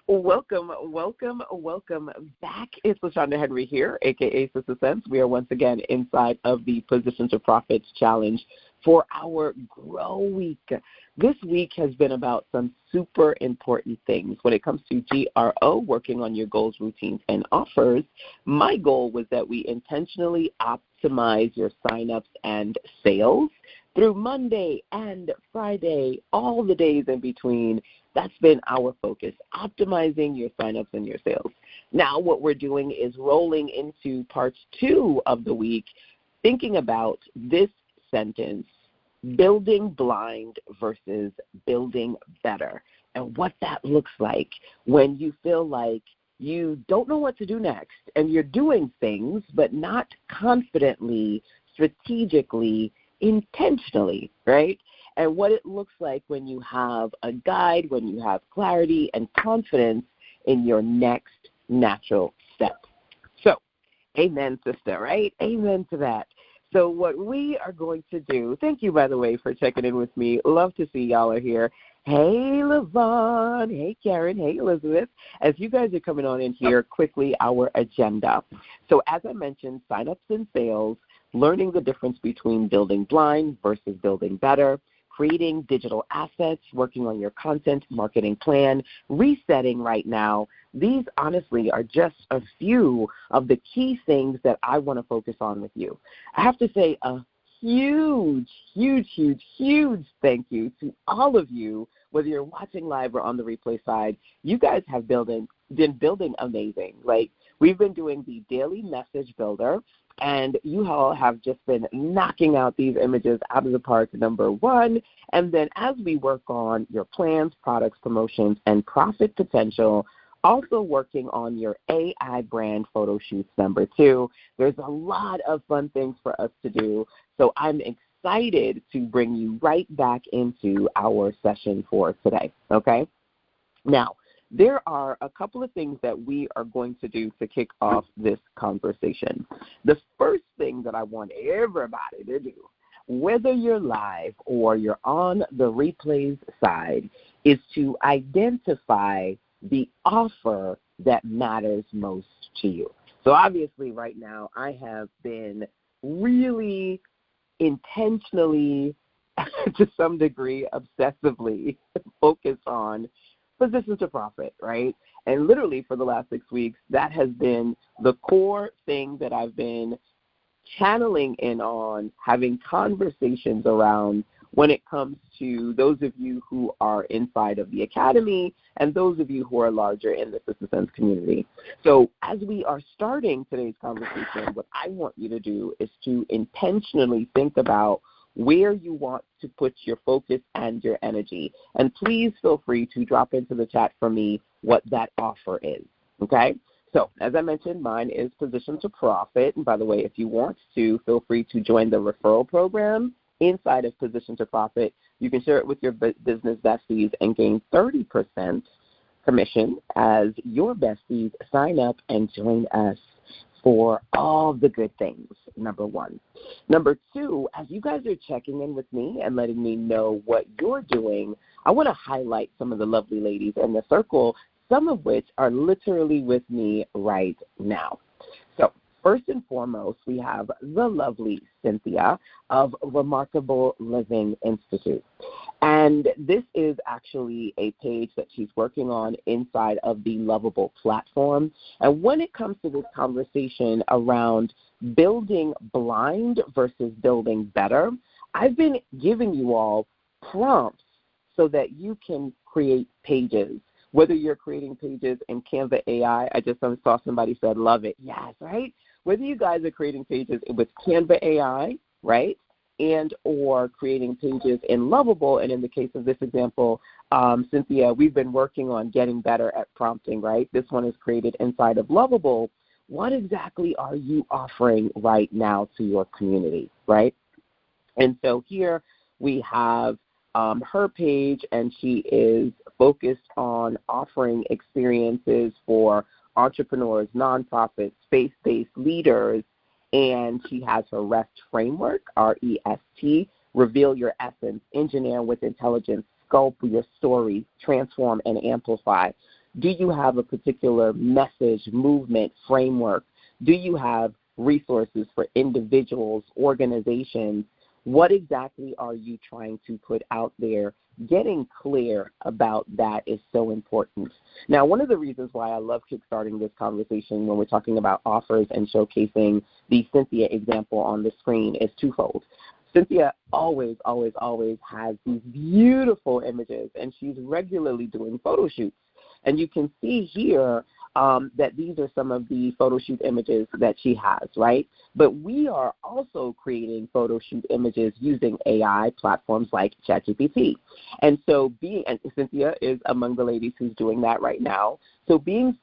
Welcome back. It's LaShonda Henry here, a.k.a. Sister Sense. We are once again inside of the Position to Profits Challenge for our Grow Week. This week has been about some super important things. When it comes to GRO, working on your goals, routines, and offers, my goal was that we intentionally optimize your signups and sales through Monday and Friday, all the days in between. That's been our focus, optimizing your signups and your sales. Now what we're doing is rolling into part 2 of the week, thinking about this sentence, building blind versus building better, and what that looks like when you feel like you don't know what to do next and you're doing things but not confidently, strategically, intentionally, right? And what it looks like when you have a guide, when you have clarity and confidence in your next natural step. So, amen, sister, right? Amen to that. So what we are going to do, thank you, by the way, for checking in with me. Love to see y'all are here. Hey, Lavon. Hey, Karen. Hey, Elizabeth. As you guys are coming on in here, quickly, our agenda. So as I mentioned, signups and sales, learning the difference between building blind versus building better, creating digital assets, working on your content marketing plan, resetting right now. These, honestly, are just a few of the key things that I want to focus on with you. I have to say a huge thank you to all of you, whether you're watching live or on the replay side. You guys have been building amazing. Like, we've been doing the daily message builder, and you all have just been knocking out these images out of the park, number one. And then as we work on your plans, products, promotions, and profit potential, also working on your AI brand photo shoots, number 2. There's a lot of fun things for us to do. So I'm excited to bring you right back into our session for today, okay? Now, there are a couple of things that we are going to do to kick off this conversation. The first thing that I want everybody to do, whether you're live or you're on the replays side, is to identify the offer that matters most to you. So obviously right now I have been really intentionally, to some degree, obsessively focused on Position to Profit, right? And literally for the last 6 weeks, that has been the core thing that I've been channeling in on, having conversations around when it comes to those of you who are inside of the academy and those of you who are larger in the Sister Sense community. So as we are starting today's conversation, what I want you to do is to intentionally think about where you want to put your focus and your energy. And please feel free to drop into the chat for me what that offer is, okay? So as I mentioned, mine is Position to Profit. And by the way, if you want to, feel free to join the referral program inside of Position to Profit. You can share it with your business besties and gain 30% commission as your besties sign up and join us for all the good things, number 1. Number 2, as you guys are checking in with me and letting me know what you're doing, I want to highlight some of the lovely ladies in the circle, some of which are literally with me right now. So first and foremost, we have the lovely Cynthia of Remarkable Living Institute. And this is actually a page that she's working on inside of the Lovable platform. And when it comes to this conversation around building blind versus building better, I've been giving you all prompts so that you can create pages. Whether you're creating pages in Canva AI, I just saw somebody said, love it. Yes, right? Whether you guys are creating pages with Canva AI, right, and or creating pages in Lovable, and in the case of this example, Cynthia, we've been working on getting better at prompting, right? This one is created inside of Lovable. What exactly are you offering right now to your community, right? And so here we have her page, and she is focused on offering experiences for entrepreneurs, nonprofits, faith-based leaders, and she has her REST framework, REST, Reveal Your Essence, Engineer with Intelligence sculpt your story, transform, and amplify? Do you have a particular message, movement, framework? Do you have resources for individuals, organizations? What exactly are you trying to put out there? Getting clear about that is so important. Now, one of the reasons why I love kickstarting this conversation when we're talking about offers and showcasing the Cynthia example on the screen is twofold. Cynthia always has these beautiful images, and she's regularly doing photo shoots. And you can see here that these are some of the photo shoot images that she has, right? But we are also creating photo shoot images using AI platforms like ChatGPT. And so and Cynthia is among the ladies who's doing that right now. So being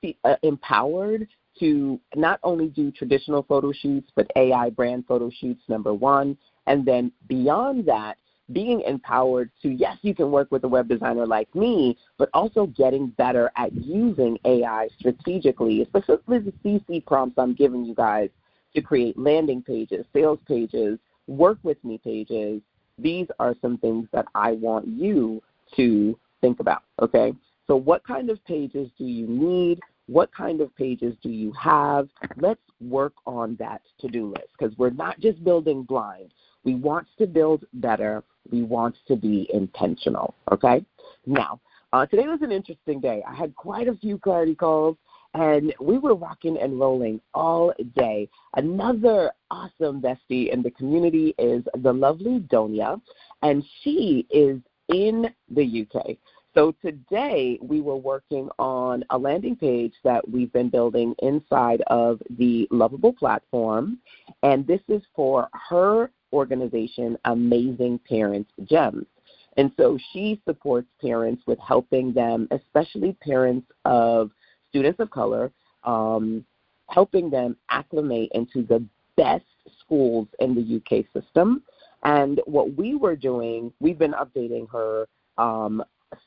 empowered to not only do traditional photo shoots, but AI brand photo shoots, number one. And then beyond that, being empowered to, yes, you can work with a web designer like me, but also getting better at using AI strategically, specifically the CC prompts I'm giving you guys to create landing pages, sales pages, work with me pages. These are some things that I want you to think about, okay? So what kind of pages do you need? What kind of pages do you have? Let's work on that to-do list, because we're not just building blind. We want to build better. We want to be intentional, okay? Now, today was an interesting day. I had quite a few clarity calls, and we were rocking and rolling all day. Another awesome bestie in the community is the lovely Donia, and she is in the UK. So today we were working on a landing page that we've been building inside of the Lovable platform, and this is for her organization, Amazing Parents Gems. And so she supports parents with helping them, especially parents of students of color, helping them acclimate into the best schools in the UK system. And what we were doing, we've been updating her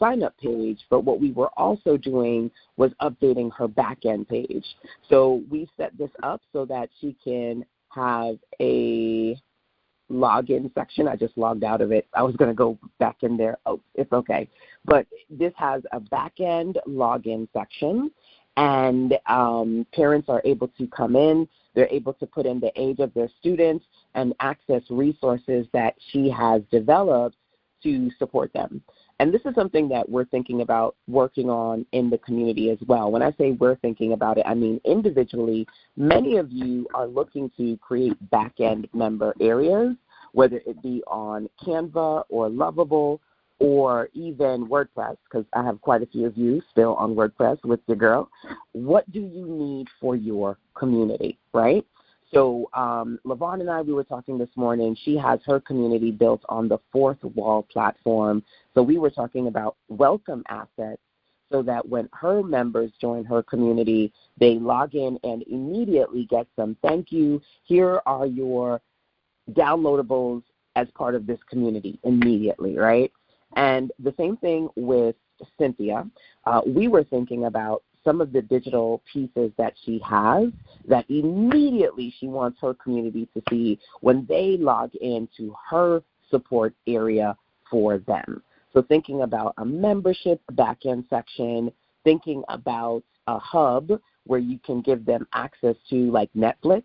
sign-up page, but what we were also doing was updating her back-end page. So we set this up so that she can have a login section. I just logged out of it. I was going to go back in there. Oh, it's okay. But this has a back-end login section, and parents are able to come in. They're able to put in the age of their students and access resources that she has developed to support them. And this is something that we're thinking about working on in the community as well. When I say we're thinking about it, I mean individually. Many of you are looking to create back-end member areas, whether it be on Canva or Lovable or even WordPress, because I have quite a few of you still on WordPress with your girl. What do you need for your community, right? So Lavon and I, we were talking this morning. She has her community built on the Fourth Wall platform. So we were talking about welcome assets so that when her members join her community, they log in and immediately get some thank you. Here are your downloadables as part of this community immediately, right? And the same thing with Cynthia. We were thinking about some of the digital pieces that she has that immediately she wants her community to see when they log into her support area for them. So thinking about a membership back-end section, thinking about a hub where you can give them access to like Netflix.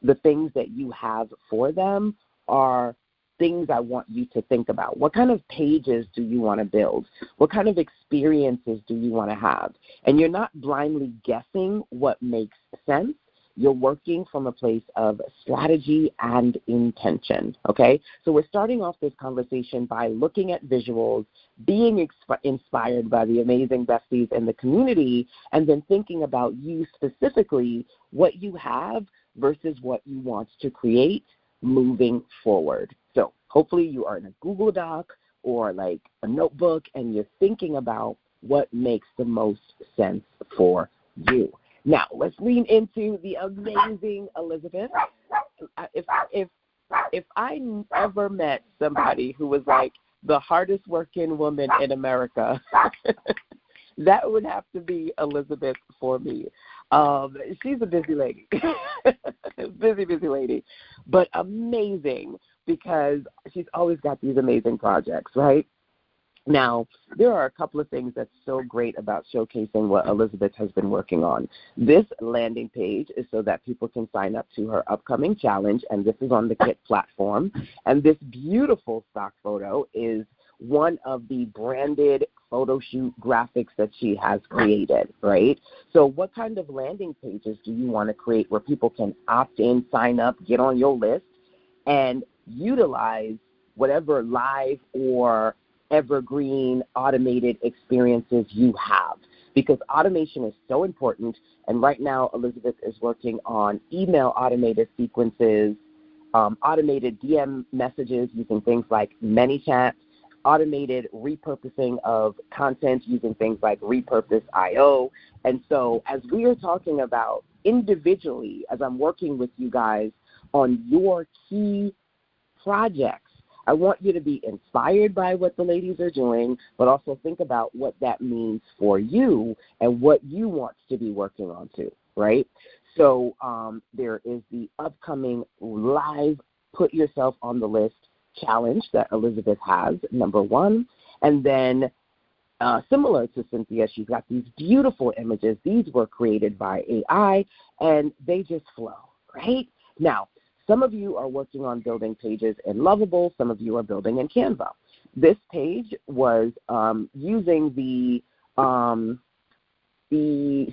The things that you have for them are things I want you to think about. What kind of pages do you want to build? What kind of experiences do you want to have? And you're not blindly guessing what makes sense. You're working from a place of strategy and intention, okay? So we're starting off this conversation by looking at visuals, being inspired by the amazing besties in the community, and then thinking about you specifically, what you have versus what you want to create moving forward. So hopefully you are in a Google Doc or like a notebook and you're thinking about what makes the most sense for you. Now, let's lean into the amazing Elizabeth. If I ever met somebody who was like the hardest working woman in America, that would have to be Elizabeth for me. She's a busy lady, busy lady, but amazing because she's always got these amazing projects, right? Now, there are a couple of things that's so great about showcasing what Elizabeth has been working on. This landing page is so that people can sign up to her upcoming challenge, and this is on the Kit platform. And this beautiful stock photo is one of the branded photo shoot graphics that she has created, right? So what kind of landing pages do you want to create where people can opt in, sign up, get on your list, and utilize whatever live or evergreen automated experiences you have? Because automation is so important, and right now Elizabeth is working on email automated sequences, automated DM messages using things like ManyChat, automated repurposing of content using things like Repurpose.io. And so as we are talking about individually, as I'm working with you guys on your key projects, I want you to be inspired by what the ladies are doing, but also think about what that means for you and what you want to be working on too, right? So there is the upcoming live Put Yourself on the List challenge that Elizabeth has, number one. And then similar to Cynthia, she's got these beautiful images. These were created by AI, and they just flow, right? Now, some of you are working on building pages in Lovable. Some of you are building in Canva. This page was using the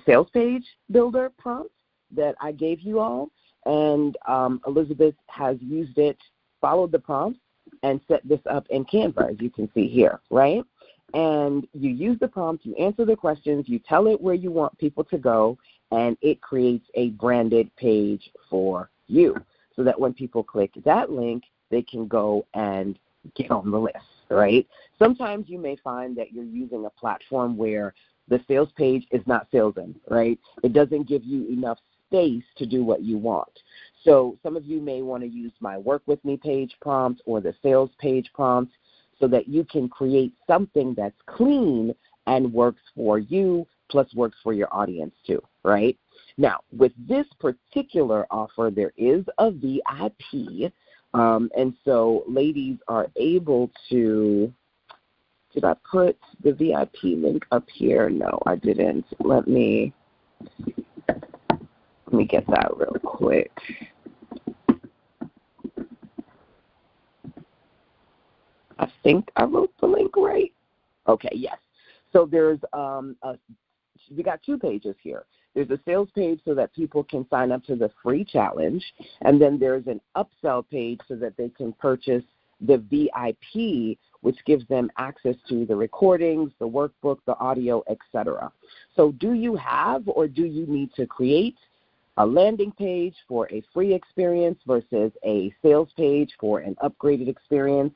sales page builder prompt that I gave you all, and Elizabeth has used it, followed the prompts, and set this up in Canva, as you can see here, right? And you use the prompt, you answer the questions, you tell it where you want people to go, and it creates a branded page for you so that when people click that link, they can go and get on the list, right? Sometimes you may find that you're using a platform where the sales page is not salesing, right? It doesn't give you enough space to do what you want. So some of you may want to use my Work With Me page prompt or the sales page prompt so that you can create something that's clean and works for you plus works for your audience too, right? Now, with this particular offer, there is a VIP, and so ladies are able to – did I put the VIP link up here? No, I didn't. Let me get that real quick. I think I wrote the link right. Okay, yes. So there's we got two pages here. There's a sales page so that people can sign up to the free challenge, and then there's an upsell page so that they can purchase the VIP, which gives them access to the recordings, the workbook, the audio, etc. So do you have or do you need to create a landing page for a free experience versus a sales page for an upgraded experience?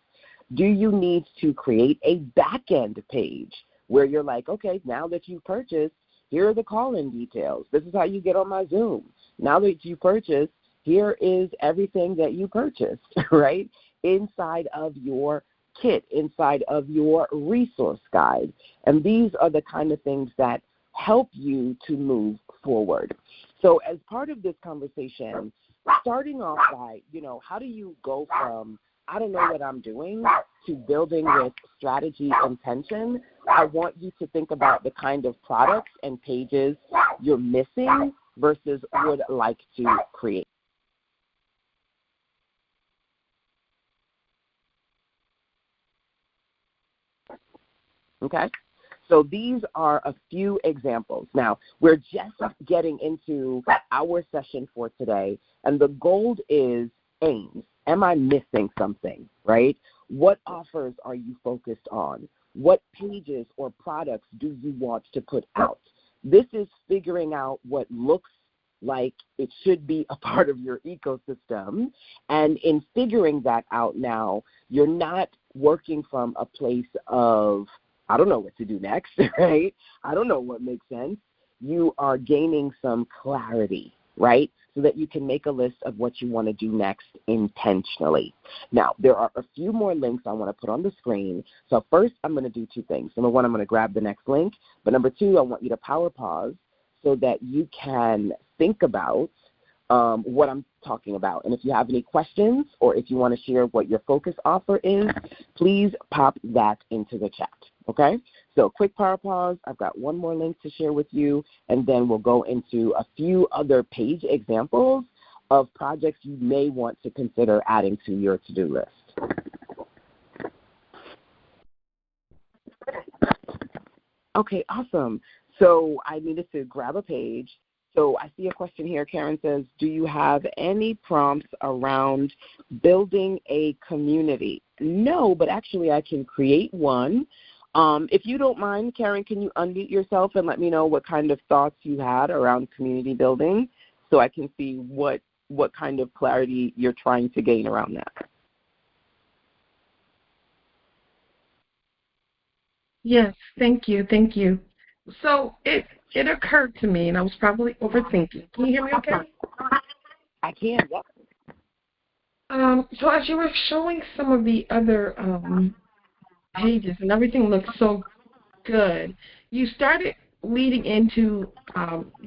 Do you need to create a back-end page where you're like, okay, now that you've purchased, here are the call-in details. This is how you get on my Zoom. Now that you purchased, here is everything that you purchased, right, inside of your kit, inside of your resource guide. And these are the kind of things that help you to move forward. So as part of this conversation, starting off by, how do you go from I don't know what I'm doing to building with strategy and intention, I want you to think about the kind of products and pages you're missing versus would like to create. Okay? So these are a few examples. Now, we're just getting into our session for today, and the goal is aims. Am I missing something, right? What offers are you focused on? What pages or products do you want to put out? This is figuring out what looks like it should be a part of your ecosystem. And in figuring that out now, you're not working from a place of, I don't know what to do next, right? I don't know what makes sense. You are gaining some clarity, right? So that you can make a list of what you want to do next intentionally. Now, there are a few more links I want to put on the screen. So first, I'm going to do two things. Number one, I'm going to grab the next link. But number two, I want you to power pause so that you can think about what I'm talking about. And if you have any questions or if you want to share what your focus offer is, please pop that into the chat, okay? So quick power pause. I've got one more link to share with you, and then we'll go into a few other page examples of projects you may want to consider adding to your to-do list. Okay, awesome. So I needed to grab a page. So I see a question here. Karen says, do you have any prompts around building a community? No, but actually I can create one. If you don't mind, Karen, can you unmute yourself and let me know what kind of thoughts you had around community building so I can see what kind of clarity you're trying to gain around that? Yes, thank you. So it occurred to me, and I was probably overthinking. Can you hear me okay? I can, yep. So as you were showing some of the other pages, and everything looked so good, you started leading into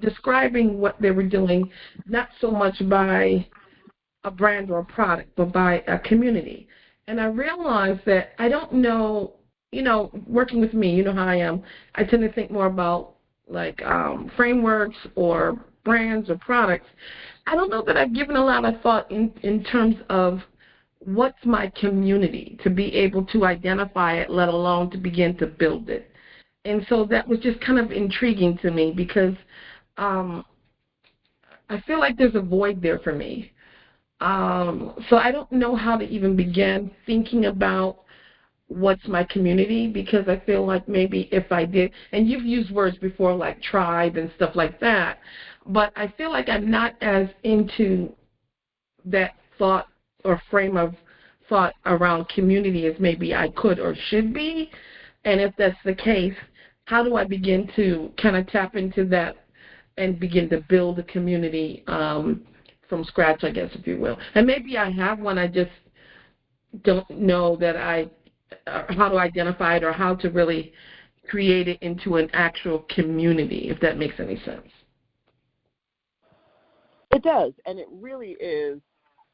describing what they were doing, not so much by a brand or a product, but by a community. And I realized that I don't know, working with me, you know how I am, I tend to think more about like frameworks or brands or products. I don't know that I've given a lot of thought in terms of what's my community to be able to identify it, let alone to begin to build it. And so that was just kind of intriguing to me because I feel like there's a void there for me. So I don't know how to even begin thinking about what's my community, because I feel like maybe if I did, and you've used words before like tribe and stuff like that, but I feel like I'm not as into that thought or frame of thought around community as maybe I could or should be. And if that's the case, how do I begin to kind of tap into that and begin to build a community from scratch, I guess, if you will? And maybe I have one, I just don't know that how to identify it or how to really create it into an actual community, if that makes any sense. It does, and it really is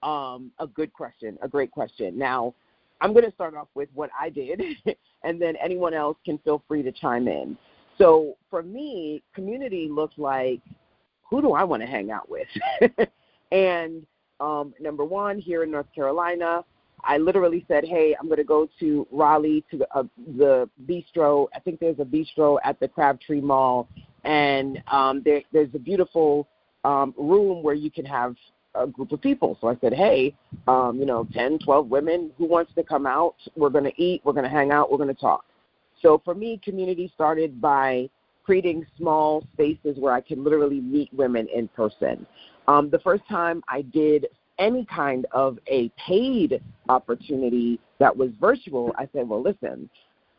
a good question, a great question. Now, I'm going to start off with what I did, and then anyone else can feel free to chime in. So for me, community looks like, who do I want to hang out with? And number one, here in North Carolina, I literally said, hey, I'm going to go to Raleigh to the bistro. I think there's a bistro at the Crabtree Mall, and there's a beautiful room where you can have a group of people. So I said, hey, 10, 12 women, who wants to come out? We're going to eat, we're going to hang out, we're going to talk. So for me, community started by creating small spaces where I can literally meet women in person. The first time I did any kind of a paid opportunity that was virtual, I said, well, listen,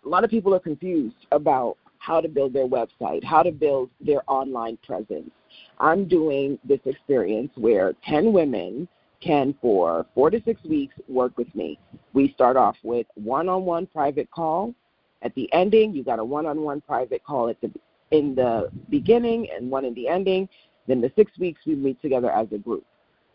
a lot of people are confused about how to build their website, how to build their online presence. I'm doing this experience where 10 women can, for 4 to 6 weeks, work with me. We start off with one-on-one private call. At the ending, you got a one-on-one private call in the beginning and one in the ending. Then the 6 weeks, we meet together as a group.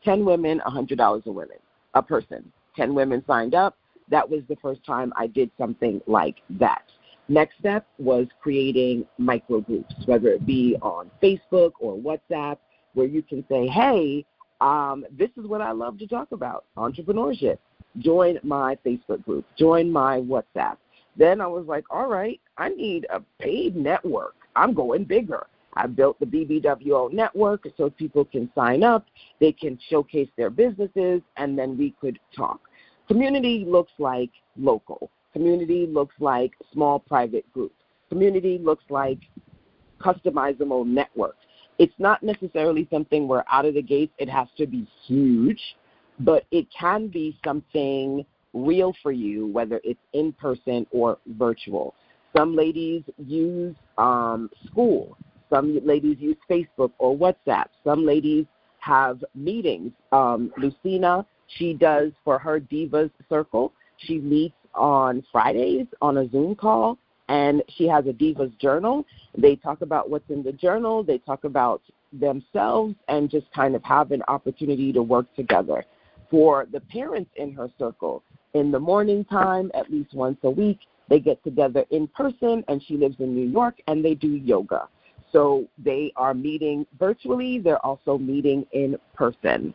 10 women, $100 a person. 10 women signed up. That was the first time I did something like that. Next step was creating micro groups, whether it be on Facebook or WhatsApp, where you can say, hey, this is what I love to talk about, entrepreneurship. Join my Facebook group. Join my WhatsApp. Then I was like, all right, I need a paid network. I'm going bigger. I built the BBWO network so people can sign up, they can showcase their businesses, and then we could talk. Community looks like local. Community looks like small private groups. Community looks like customizable networks. It's not necessarily something where out of the gates it has to be huge, but it can be something real for you, whether it's in person or virtual. Some ladies use school. Some ladies use Facebook or WhatsApp. Some ladies have meetings. Lucina, she does for her Divas Circle. She meets on Fridays on a Zoom call, and she has a Divas journal. They talk about what's in the journal. They talk about themselves and just kind of have an opportunity to work together. For the parents in her circle, in the morning time, at least once a week, they get together in person, and she lives in New York, and they do yoga. So they are meeting virtually. They're also meeting in person.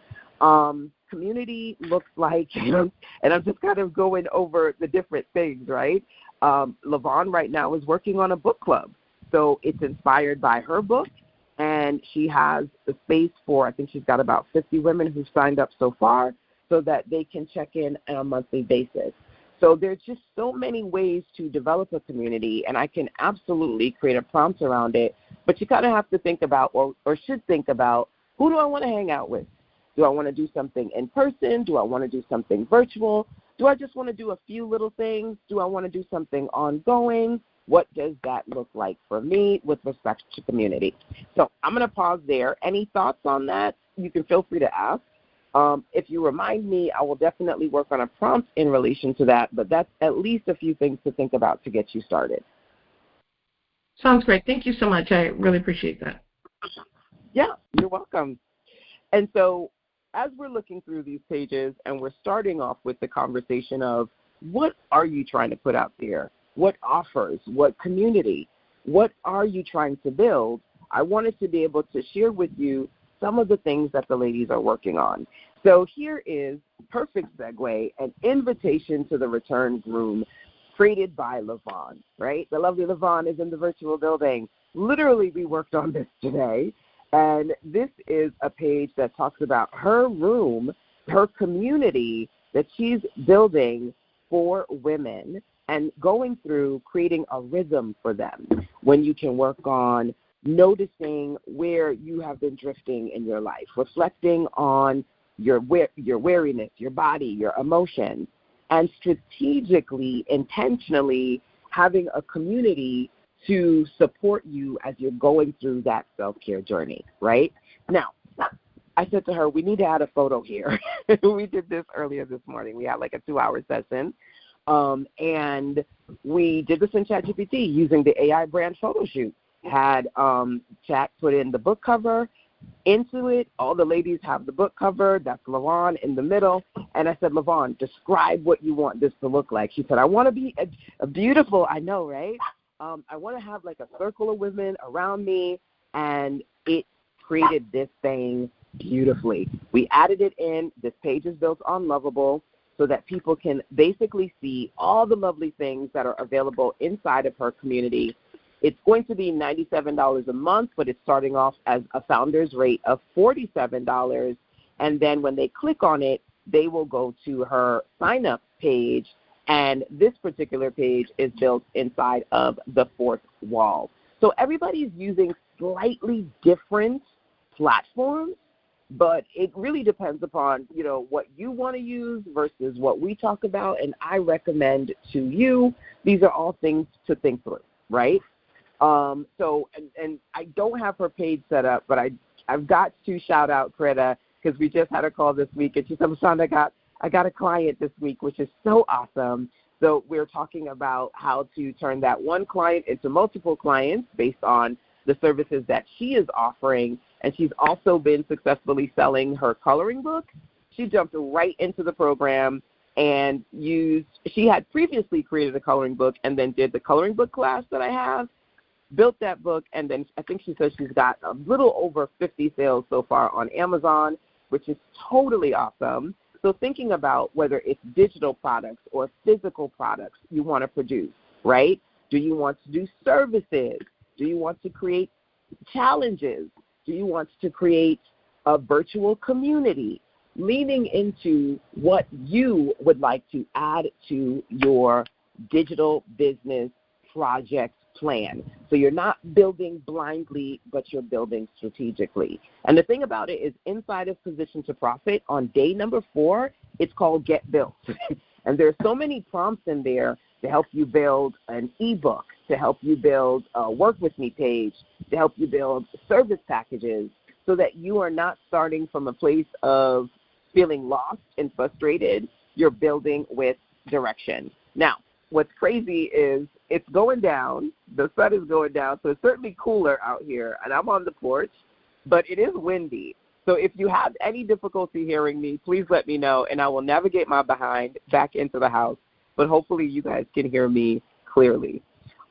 Community looks like, and I'm just kind of going over the different things, right? LaVon right now is working on a book club. So it's inspired by her book, and she has the space for, I think she's got about 50 women who've signed up so far so that they can check in on a monthly basis. So there's just so many ways to develop a community, and I can absolutely create a prompt around it, but you kind of have to think about or should think about, who do I want to hang out with? Do I want to do something in person? Do I want to do something virtual? Do I just want to do a few little things? Do I want to do something ongoing? What does that look like for me with respect to community? So I'm going to pause there. Any thoughts on that? You can feel free to ask. If you remind me, I will definitely work on a prompt in relation to that, but that's at least a few things to think about to get you started. Sounds great. Thank you so much. I really appreciate that. Yeah, you're welcome. And so as we're looking through these pages and we're starting off with the conversation of what are you trying to put out there? What offers? What community? What are you trying to build? I wanted to be able to share with you some of the things that the ladies are working on. So here is perfect segue, an invitation to the return groom created by LaVon, right? The lovely LaVon is in the virtual building. Literally, we worked on this today, and this is a page that talks about her room, her community that she's building for women and going through creating a rhythm for them when you can work on noticing where you have been drifting in your life, reflecting on your wariness, your body, your emotions, and strategically, intentionally having a community to support you as you're going through that self-care journey, right? Now, I said to her, we need to add a photo here. We did this earlier this morning. We had like a 2-hour session, and we did this in ChatGPT using the AI brand photo shoot. Had Chat put in the book cover into it. All the ladies have the book cover. That's LaVon in the middle. And I said, LaVon, describe what you want this to look like. She said, I want to be a beautiful, I know, right? I want to have like a circle of women around me. And it created this thing beautifully. We added it in. This page is built on Lovable so that people can basically see all the lovely things that are available inside of her community. It's going to be $97 a month, but it's starting off as a founder's rate of $47. And then when they click on it, they will go to her sign-up page. And this particular page is built inside of the fourth wall. So everybody's using slightly different platforms, but it really depends upon, what you want to use versus what we talk about. And I recommend to you, these are all things to think through, right? And I don't have her page set up, but I've got to shout out Greta because we just had a call this week, and she said, Mashonda, I got a client this week, which is so awesome. So we're talking about how to turn that one client into multiple clients based on the services that she is offering, and she's also been successfully selling her coloring book. She jumped right into the program and she had previously created a coloring book and then did the coloring book class that I have. Built that book, and then I think she says she's got a little over 50 sales so far on Amazon, which is totally awesome. So thinking about whether it's digital products or physical products you want to produce, right? Do you want to do services? Do you want to create challenges? Do you want to create a virtual community? Leaning into what you would like to add to your digital business project plan. So you're not building blindly, but you're building strategically. And the thing about it is inside of Position to Profit on day number 4, it's called Get Built. And there's so many prompts in there to help you build an ebook, to help you build a work with me page, to help you build service packages so that you are not starting from a place of feeling lost and frustrated. You're building with direction. Now, what's crazy is it's going down. The sun is going down, so it's certainly cooler out here. And I'm on the porch, but it is windy. So if you have any difficulty hearing me, please let me know, and I will navigate my behind back into the house. But hopefully you guys can hear me clearly.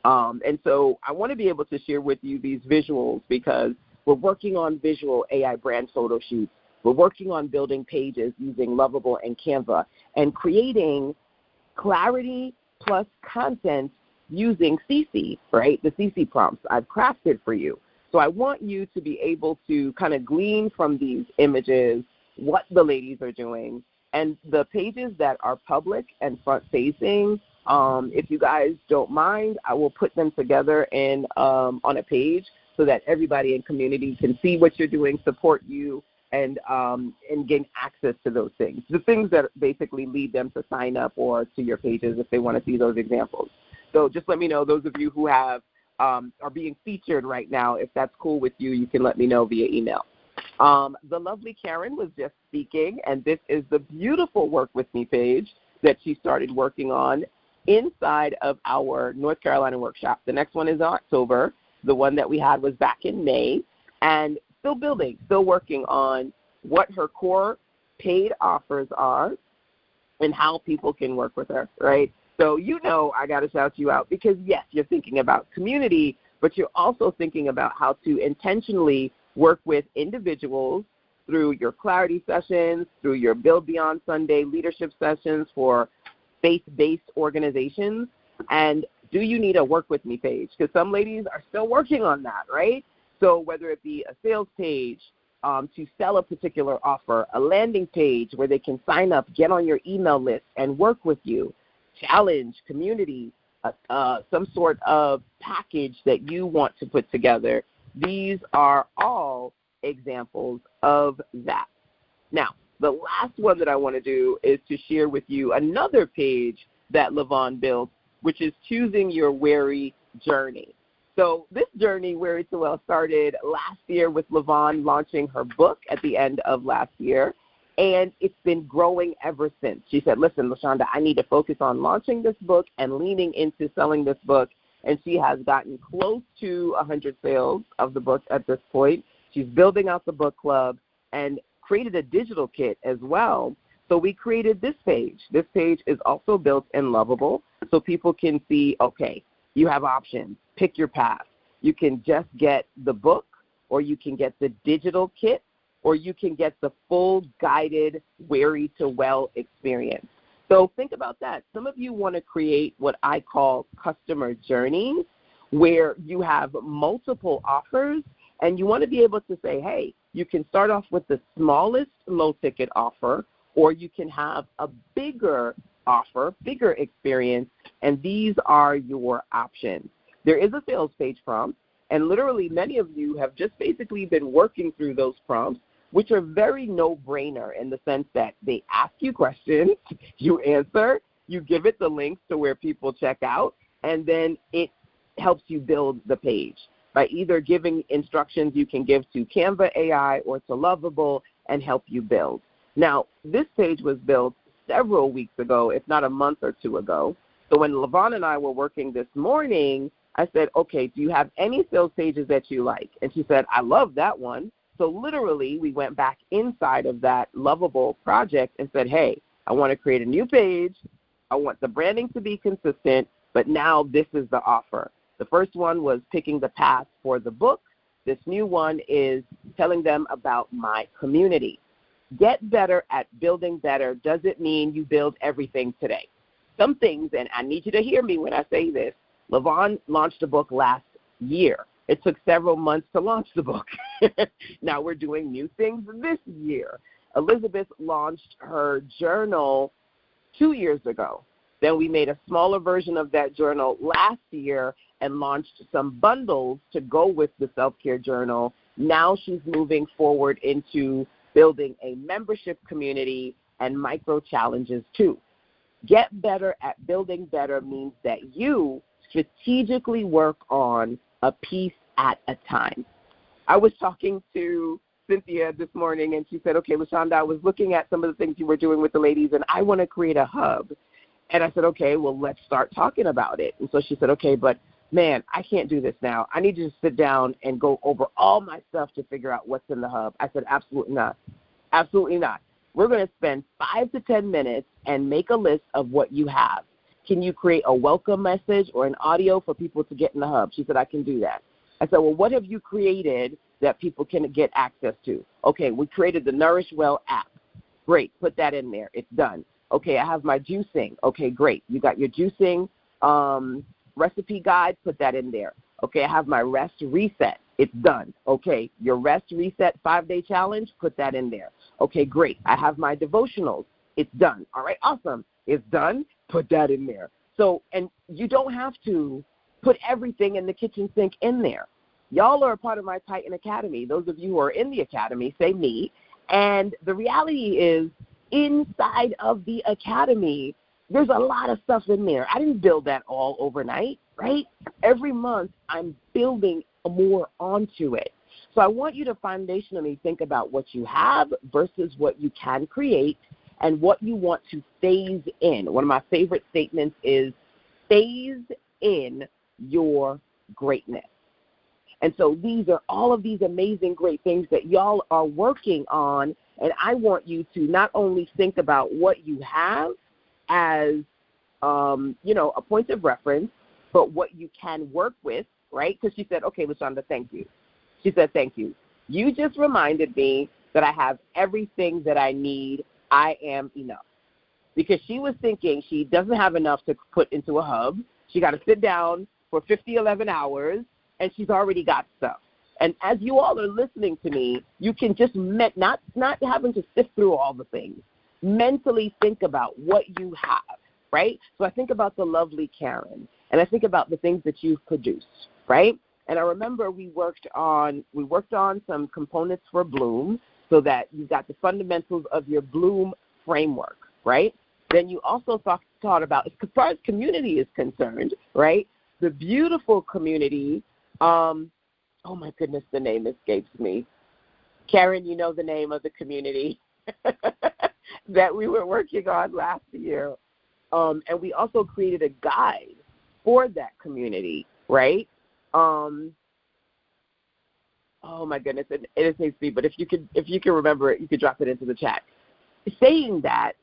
And so I want to be able to share with you these visuals because we're working on visual AI brand photo shoots. We're working on building pages using Lovable and Canva and creating clarity plus content using CC, right? The CC prompts I've crafted for you. So I want you to be able to kind of glean from these images what the ladies are doing. And the pages that are public and front-facing, if you guys don't mind, I will put them together in on a page so that everybody in community can see what you're doing, support you, and gain access to those things. The things that basically lead them to sign up or to your pages if they want to see those examples. So just let me know, those of you who have are being featured right now. If that's cool with you, you can let me know via email. The lovely Karen was just speaking, and this is the beautiful Work With Me page that she started working on inside of our North Carolina workshop. The next one is in October. The one that we had was back in May, and still building, still working on what her core paid offers are and how people can work with her, right? So you know I got to shout you out because, yes, you're thinking about community, but you're also thinking about how to intentionally work with individuals through your clarity sessions, through your Build Beyond Sunday leadership sessions for faith-based organizations. And do you need a Work With Me page? Because some ladies are still working on that, right? So whether it be a sales page to sell a particular offer, a landing page where they can sign up, get on your email list, and work with you, challenge, community, some sort of package that you want to put together. These are all examples of that. Now, the last one that I want to do is to share with you another page that Lavon built, which is choosing your weary journey. So this journey, Weary to Well, started last year with Lavon launching her book at the end of last year. And it's been growing ever since. She said, listen, LaShonda, I need to focus on launching this book and leaning into selling this book. And she has gotten close to 100 sales of the book at this point. She's building out the book club and created a digital kit as well. So we created this page. This page is also built in Lovable so people can see, okay, you have options. Pick your path. You can just get the book, or you can get the digital kit, or you can get the full guided Weary to Well experience. So think about that. Some of you want to create what I call customer journeys, where you have multiple offers, and you want to be able to say, hey, you can start off with the smallest low-ticket offer, or you can have a bigger offer, bigger experience, and these are your options. There is a sales page prompt, and literally many of you have just basically been working through those prompts, which are very no-brainer in the sense that they ask you questions, you answer, you give it the links to where people check out, and then it helps you build the page by either giving instructions you can give to Canva AI or to Lovable and help you build. Now, this page was built several weeks ago, if not a month or two ago. So when Lavon and I were working this morning, I said, okay, do you have any sales pages that you like? And she said, I love that one. So literally we went back inside of that Lovable project and said, hey, I want to create a new page. I want the branding to be consistent, but now this is the offer. The first one was picking the path for the book. This new one is telling them about my community. Get better at building better doesn't mean you build everything today. Some things, and I need you to hear me when I say this, Lavon launched a book last year. It took several months to launch the book. Now we're doing new things this year. Elizabeth launched her journal 2 years ago. Then we made a smaller version of that journal last year and launched some bundles to go with the self-care journal. Now she's moving forward into building a membership community and micro challenges too. Get better at building better means that you strategically work on a piece at a time. I was talking to Cynthia this morning, and she said, okay, LaShonda, I was looking at some of the things you were doing with the ladies, and I want to create a hub. And I said, okay, well, let's start talking about it. And so she said, okay, but man, I can't do this now. I need to just sit down and go over all my stuff to figure out what's in the hub. I said, absolutely not. Absolutely not. We're going to spend 5 to 10 minutes and make a list of what you have. Can you create a welcome message or an audio for people to get in the hub? She said, I can do that. I said, well, what have you created that people can get access to? Okay, we created the Nourish Well app. Great, put that in there. It's done. Okay, I have my juicing. Okay, great. You got your juicing recipe guide, put that in there. Okay, I have my rest reset. It's done. Okay, your rest reset 5-day challenge, put that in there. Okay, great. I have my devotionals. It's done. All right, awesome. It's done. Put that in there. So, and you don't have to put everything in the kitchen sink in there. Y'all are a part of my Titan Academy. Those of you who are in the academy, say me. And the reality is, inside of the academy, there's a lot of stuff in there. I didn't build that all overnight, right? Every month, I'm building more onto it. So I want you to foundationally think about what you have versus what you can create and what you want to phase in. One of my favorite statements is phase in your greatness. And so these are all of these amazing, great things that y'all are working on, and I want you to not only think about what you have as, a point of reference, but what you can work with, right? Because she said, okay, LaShonda, thank you. She said, thank you. You just reminded me that I have everything that I need. I am enough. Because she was thinking she doesn't have enough to put into a hub. She got to sit down for 11 hours, and she's already got stuff. And as you all are listening to me, you can just, not having to sift through all the things, mentally think about what you have, right? So I think about the lovely Karen, and I think about the things that you've produced, right? And I remember we worked on some components for Bloom so that you got the fundamentals of your Bloom framework, right? Then you also thought about, as far as community is concerned, right, the beautiful community, oh my goodness, the name escapes me. Karen, you know the name of the community that we were working on last year. And we also created a guide for that community, right? Oh my goodness, it escapes me, but if you can remember it, you could drop it into the chat. Saying that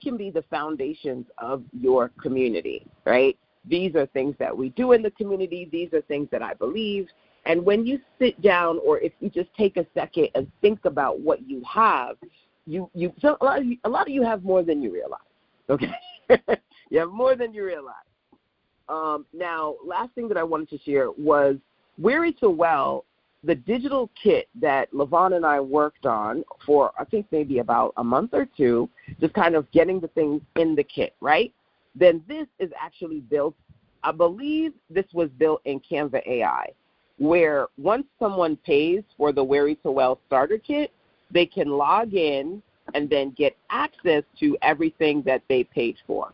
can be the foundations of your community, right? These are things that we do in the community. These are things that I believe. And when you sit down, or if you just take a second and think about what you have, so a lot of you have more than you realize, okay? You have more than you realize. Now, last thing that I wanted to share was Weary to Well, the digital kit that LaVon and I worked on for, I think, maybe about a month or two, just kind of getting the things in the kit, right? Then this is actually built, I believe this was built in Canva AI, where once someone pays for the Weary to Well starter kit, they can log in and then get access to everything that they paid for.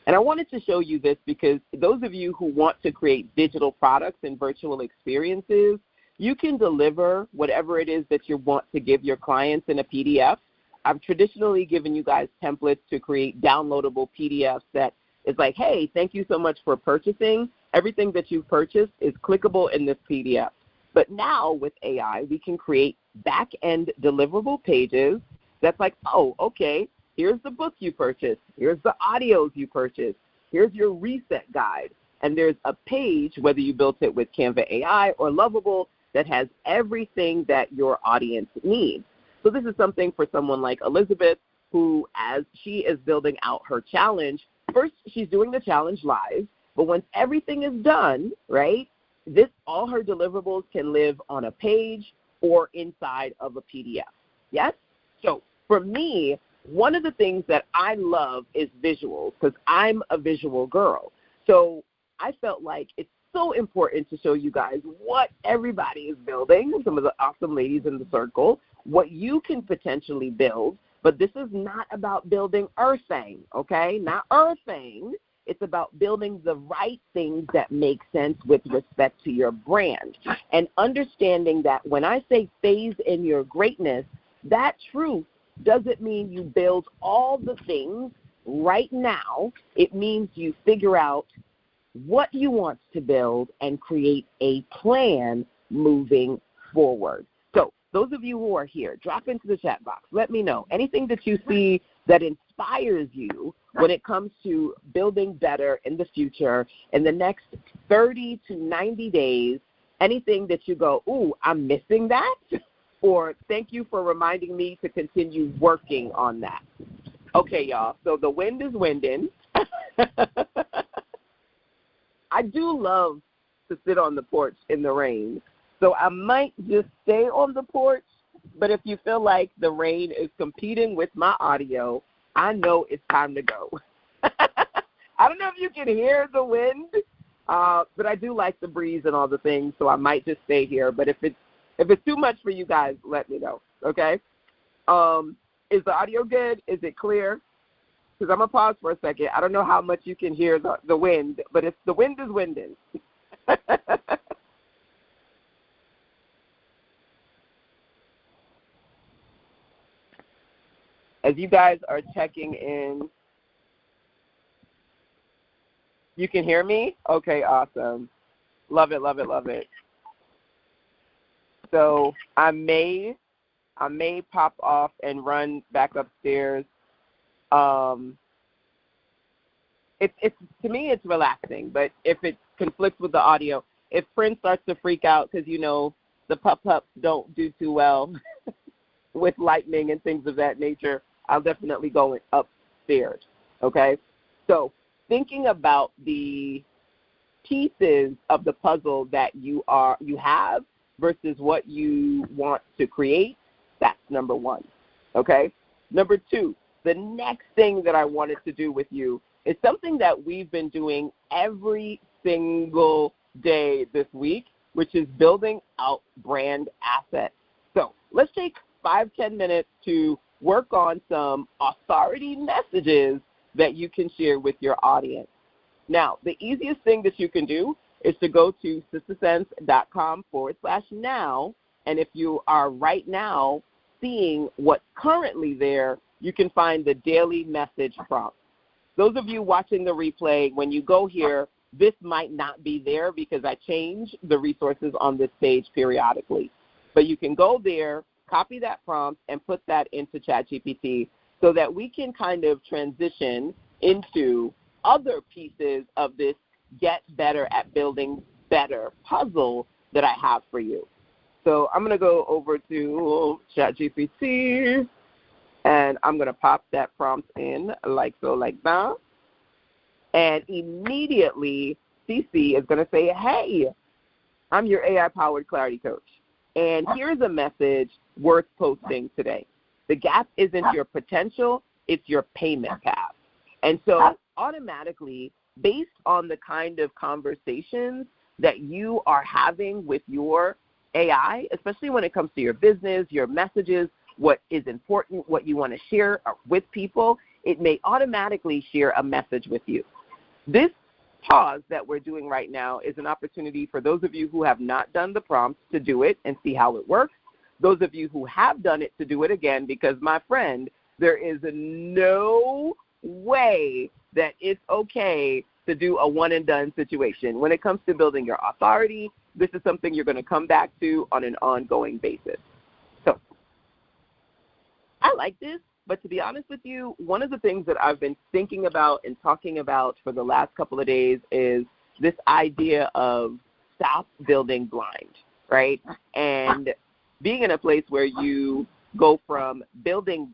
And I wanted to show you this because those of you who want to create digital products and virtual experiences, you can deliver whatever it is that you want to give your clients in a PDF. I've traditionally given you guys templates to create downloadable PDFs that is like, hey, thank you so much for purchasing. Everything that you've purchased is clickable in this PDF. But now with AI, we can create back-end deliverable pages that's like, oh, okay, here's the book you purchased. Here's the audios you purchased. Here's your reset guide. And there's a page, whether you built it with Canva AI or Lovable, that has everything that your audience needs. So this is something for someone like Elizabeth, who, as she is building out her challenge, first she's doing the challenge live, but once everything is done, right, all her deliverables can live on a page or inside of a PDF. Yes? So for me, one of the things that I love is visuals because I'm a visual girl. So I felt like it's so important to show you guys what everybody is building, some of the awesome ladies in the circle, what you can potentially build. But this is not about building everything, okay? Not everything. It's about building the right things that make sense with respect to your brand. And understanding that when I say phase in your greatness, that truth doesn't mean you build all the things right now. It means you figure out what you want to build, and create a plan moving forward. So those of you who are here, drop into the chat box. Let me know anything that you see that inspires you when it comes to building better in the future, in the next 30 to 90 days, anything that you go, ooh, I'm missing that, or thank you for reminding me to continue working on that. Okay, y'all, so the wind is winding. I do love to sit on the porch in the rain, so I might just stay on the porch, but if you feel like the rain is competing with my audio, I know it's time to go. I don't know if you can hear the wind, but I do like the breeze and all the things, so I might just stay here. But if it's too much for you guys, let me know, okay? Is the audio good? Is it clear? Because I'm going to pause for a second. I don't know how much you can hear the wind, but if the wind is winding. As you guys are checking in, you can hear me? Okay, awesome. Love it, love it, love it. So I may pop off and run back upstairs. It's to me it's relaxing, but if it conflicts with the audio, if Prince starts to freak out because the pup-pups don't do too well with lightning and things of that nature, I'll definitely go upstairs. Okay, so thinking about the pieces of the puzzle that you have versus what you want to create, that's number one. Okay, number two, the next thing that I wanted to do with you is something that we've been doing every single day this week, which is building out brand assets. So let's take 5-10 minutes to work on some authority messages that you can share with your audience. Now, the easiest thing that you can do is to go to sistersense.com/now, and if you are right now seeing what's currently there, you can find the daily message prompt. Those of you watching the replay, when you go here, this might not be there because I change the resources on this page periodically. But you can go there, copy that prompt, and put that into ChatGPT so that we can kind of transition into other pieces of this get better at building better puzzle that I have for you. So I'm going to go over to ChatGPT, and I'm going to pop that prompt in like so, like that. And immediately, CC is going to say, hey, I'm your AI-powered clarity coach. And here's a message worth posting today. The gap isn't your potential, it's your payment path. And so automatically, based on the kind of conversations that you are having with your AI, especially when it comes to your business, your messages, what is important, what you want to share with people, it may automatically share a message with you. This pause that we're doing right now is an opportunity for those of you who have not done the prompts to do it and see how it works. Those of you who have done it to do it again, because, my friend, there is no way that it's okay to do a one-and-done situation. When it comes to building your authority, this is something you're going to come back to on an ongoing basis. So I like this, but to be honest with you, one of the things that I've been thinking about and talking about for the last couple of days is this idea of stop building blind, right? And being in a place where you go from building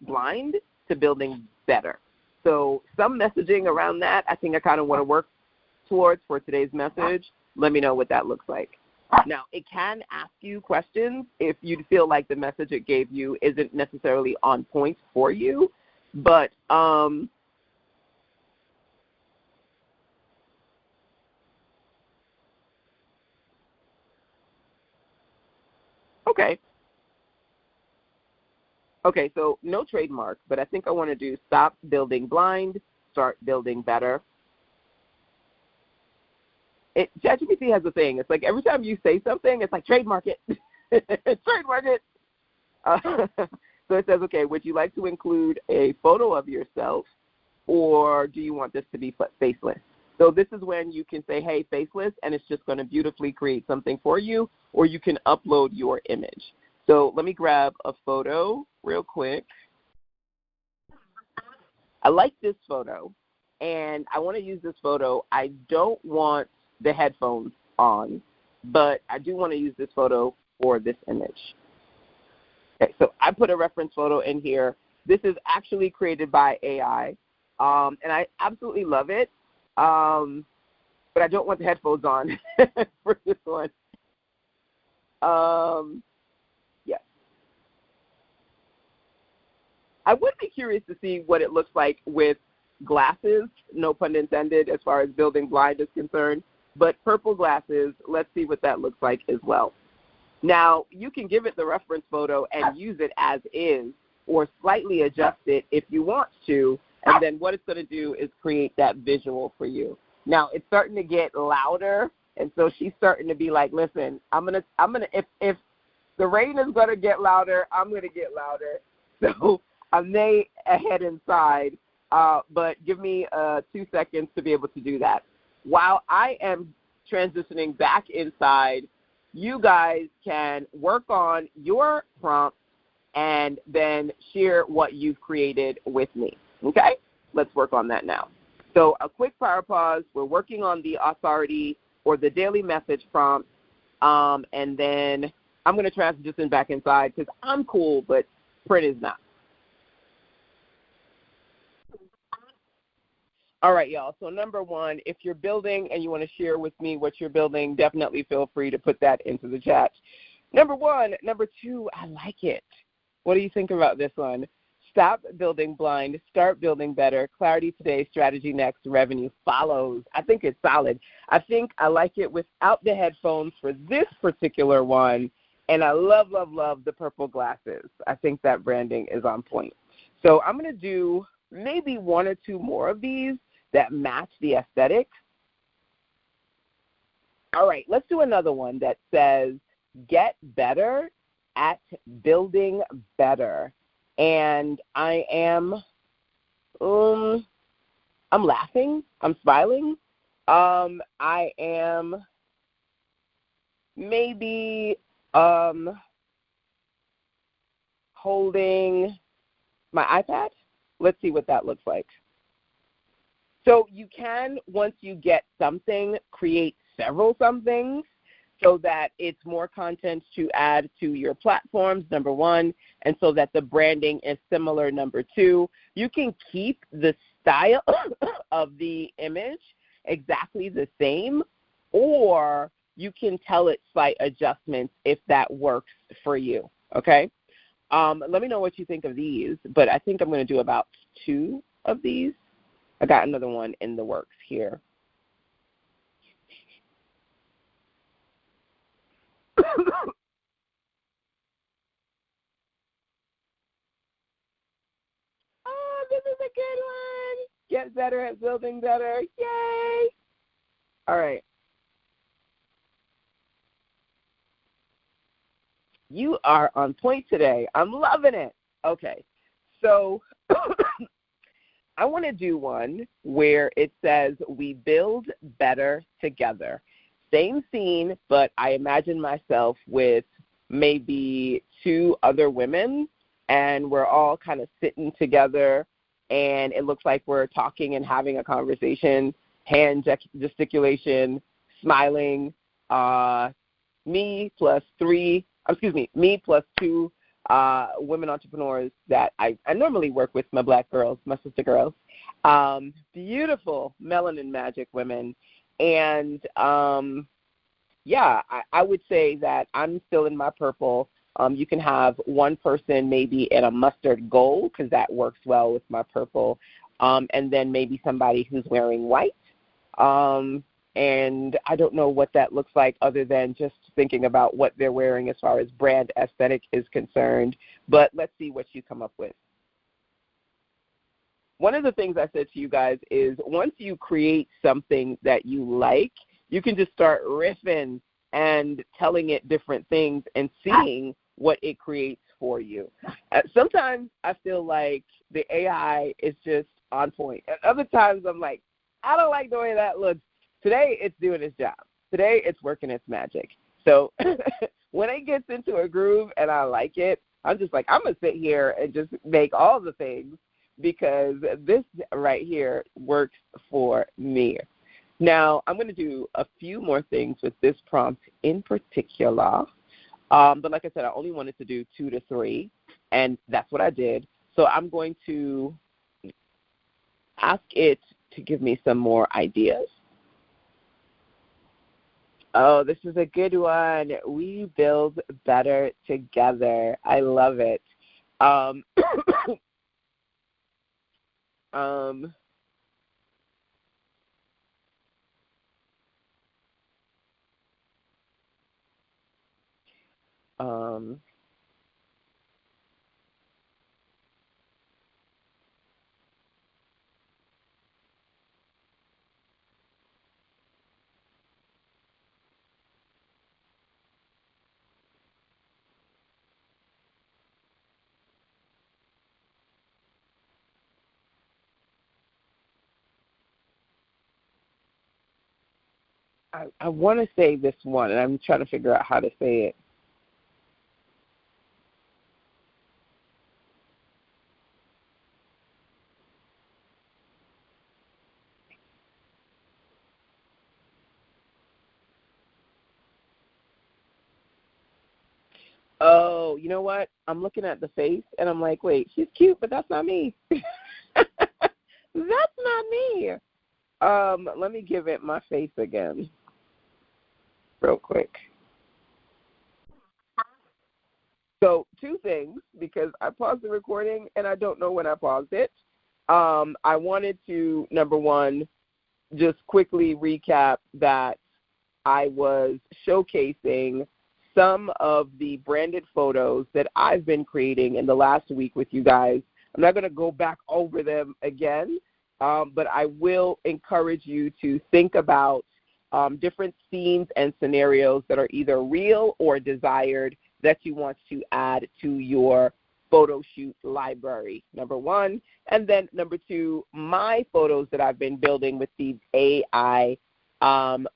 blind to building better. So some messaging around that, I think I kind of want to work towards for today's message. Let me know what that looks like. Now, it can ask you questions if you feel like the message it gave you isn't necessarily on point for you. But okay. Okay, so no trademark, but I think I want to do stop building blind, start building better. ChatGPT has a thing. It's like every time you say something, it's like trademark it. Trademark it. So it says, okay, would you like to include a photo of yourself, or do you want this to be faceless? So this is when you can say, hey, faceless, and it's just going to beautifully create something for you, or you can upload your image. So let me grab a photo real quick. I like this photo, and I want to use this photo. I don't want the headphones on, but I do want to use this photo for this image. Okay, so I put a reference photo in here. This is actually created by AI, and I absolutely love it, but I don't want the headphones on for this one. Yes. I would be curious to see what it looks like with glasses, no pun intended, as far as building blind is concerned, but purple glasses, let's see what that looks like as well. Now, you can give it the reference photo and use it as is or slightly adjust it if you want to, and then what it's going to do is create that visual for you. Now, it's starting to get louder, and so she's starting to be like, listen, if the rain is going to get louder, I'm going to get louder. So I may head inside, but give me 2 seconds to be able to do that. While I am transitioning back inside, you guys can work on your prompts and then share what you've created with me. Okay? Let's work on that now. So a quick power pause. We're working on the authority or the daily message prompt, and then I'm going to transition back inside because I'm cool, but print is not. All right, y'all. So number one, if you're building and you want to share with me what you're building, definitely feel free to put that into the chat. Number one. Number two, I like it. What do you think about this one? Stop building blind. Start building better. Clarity today, strategy next, revenue follows. I think it's solid. I think I like it without the headphones for this particular one, and I love, love, love the purple glasses. I think that branding is on point. So I'm going to do maybe 1 or 2 more of these that match the aesthetic. All right, let's do another one that says, get better at building better. And I am, I'm laughing, I'm smiling. I am maybe holding my iPad. Let's see what that looks like. So you can, once you get something, create several somethings so that it's more content to add to your platforms, number one, and so that the branding is similar, number two. You can keep the style of the image exactly the same, or you can tell it slight adjustments if that works for you, okay? Let me know what you think of these, but I think I'm going to do about 2 of these. I got another one in the works here. Oh, this is a good one. Get better at building better. Yay. All right. You are on point today. I'm loving it. Okay. So I want to do one where it says, we build better together. Same scene, but I imagine myself with maybe 2 other women, and we're all kind of sitting together, and it looks like we're talking and having a conversation, hand gesticulation, smiling, me plus 2 women entrepreneurs that I normally work with, my black girls, my sister girls, beautiful melanin magic women. And, I would say that I'm still in my purple. You can have one person maybe in a mustard gold because that works well with my purple, and then maybe somebody who's wearing white. And I don't know what that looks like other than just thinking about what they're wearing as far as brand aesthetic is concerned. But let's see what you come up with. One of the things I said to you guys is once you create something that you like, you can just start riffing and telling it different things and seeing what it creates for you. Sometimes I feel like the AI is just on point. At other times I'm like, I don't like the way that looks. Today, it's doing its job. Today, it's working its magic. So when it gets into a groove and I like it, I'm just like, I'm going to sit here and just make all the things because this right here works for me. Now, I'm going to do a few more things with this prompt in particular. But like I said, I only wanted to do 2 to 3, and that's what I did. So I'm going to ask it to give me some more ideas. Oh, this is a good one. We build better together. I love it. I want to say this one, and I'm trying to figure out how to say it. Oh, you know what? I'm looking at the face, and I'm like, wait, she's cute, but that's not me. That's not me. Let me give it my face again real quick. So 2 things, because I paused the recording, and I don't know when I paused it. I wanted to, number one, just quickly recap that I was showcasing some of the branded photos that I've been creating in the last week with you guys. I'm not going to go back over them again, but I will encourage you to think about different scenes and scenarios that are either real or desired that you want to add to your photo shoot library, number one. And then number 2, my photos that I've been building with these AI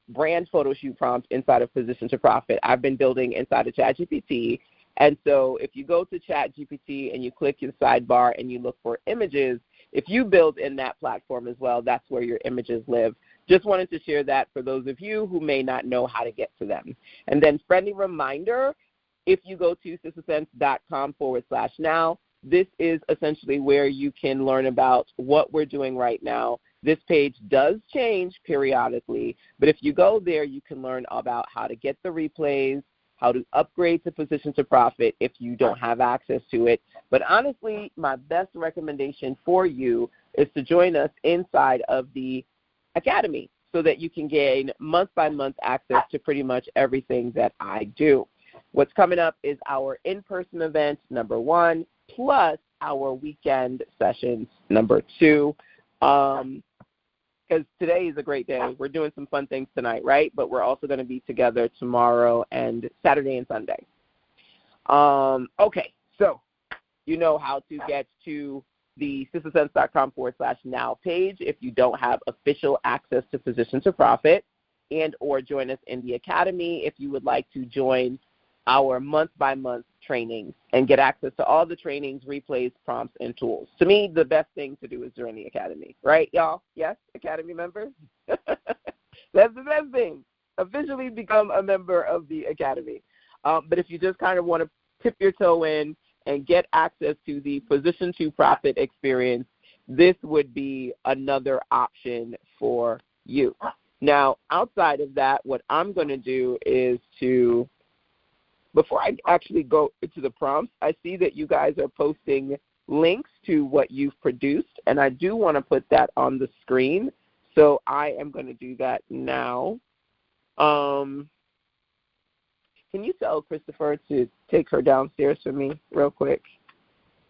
brand photo shoot prompts inside of Position to Profit. I've been building inside of ChatGPT. And so if you go to ChatGPT and you click your sidebar and you look for images, if you build in that platform as well, that's where your images live. Just wanted to share that for those of you who may not know how to get to them. And then friendly reminder, if you go to sistasense.com/now, this is essentially where you can learn about what we're doing right now. This page does change periodically, but if you go there, you can learn about how to get the replays, how to upgrade to Position to Profit if you don't have access to it. But honestly, my best recommendation for you is to join us inside of the Academy so that you can gain month-by-month access to pretty much everything that I do. What's coming up is our in-person event, number 1, plus our weekend sessions, number 2. Because today is a great day. We're doing some fun things tonight, right? But we're also going to be together tomorrow and Saturday and Sunday. Okay, so you know how to get to the sistasense.com/now page if you don't have official access to Position to Profit, and or join us in the Academy if you would like to join our month-by-month trainings and get access to all the trainings, replays, prompts, and tools. To me, the best thing to do is join the Academy, right, y'all? Yes, Academy members? That's the best thing. Officially become a member of the Academy. But if you just kind of want to tip your toe in and get access to the Position to Profit experience, this would be another option for you. Now, outside of that, what I'm going to do is to, before I actually go into the prompts, I see that you guys are posting links to what you've produced, and I do want to put that on the screen, so I am going to do that now. Can you tell Christopher to take her downstairs for me real quick?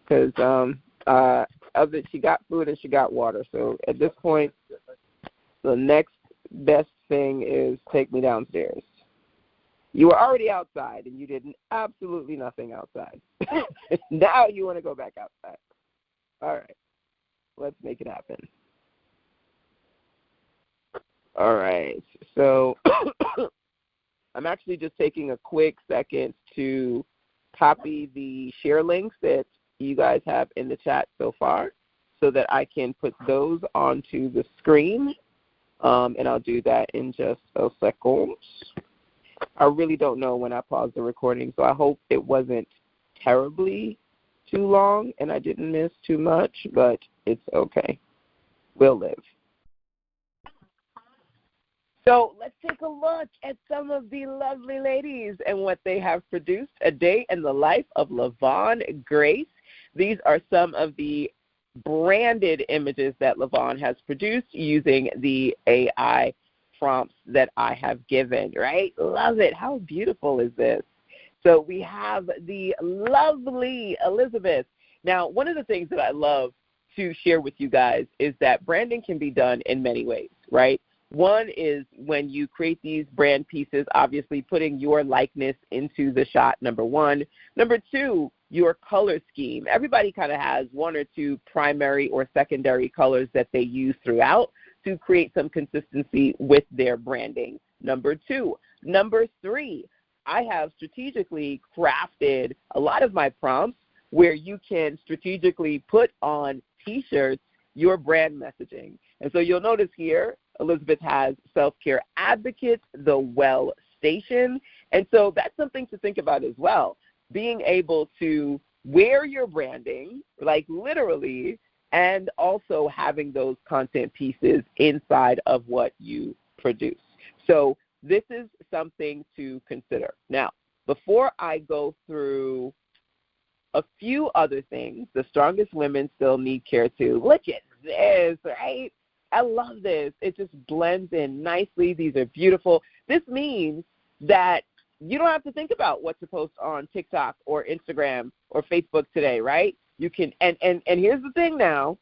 Because she got food and she got water, so at this point, the next best thing is take me downstairs. You were already outside, and you did absolutely nothing outside. Now you want to go back outside. All right. Let's make it happen. All right. So I'm actually just taking a quick second to copy the share links that you guys have in the chat so far so that I can put those onto the screen. And I'll do that in just a second. I really don't know when I paused the recording, so I hope it wasn't terribly too long and I didn't miss too much, but it's okay. We'll live. So let's take a look at some of the lovely ladies and what they have produced. A day in the life of LaVon Grace. These are some of the branded images that LaVon has produced using the AI prompts that I have given, right? Love it. How beautiful is this? So we have the lovely Elizabeth. Now, one of the things that I love to share with you guys is that branding can be done in many ways, right? One is when you create these brand pieces, obviously putting your likeness into the shot, number one. Number two, your color scheme. Everybody kind of has one or two primary or secondary colors that they use throughout to create some consistency with their branding. Number two. Number three, I have strategically crafted a lot of my prompts where you can strategically put on T-shirts your brand messaging. And so you'll notice here, Elizabeth has Self-Care Advocate, the Well Station. And so that's something to think about as well, being able to wear your branding, like literally, and also having those content pieces inside of what you produce. So this is something to consider. Now, before I go through a few other things, the strongest women still need care too. Look at this, right? I love this. It just blends in nicely. These are beautiful. This means that you don't have to think about what to post on TikTok or Instagram or Facebook today, right? You can, and here's the thing now,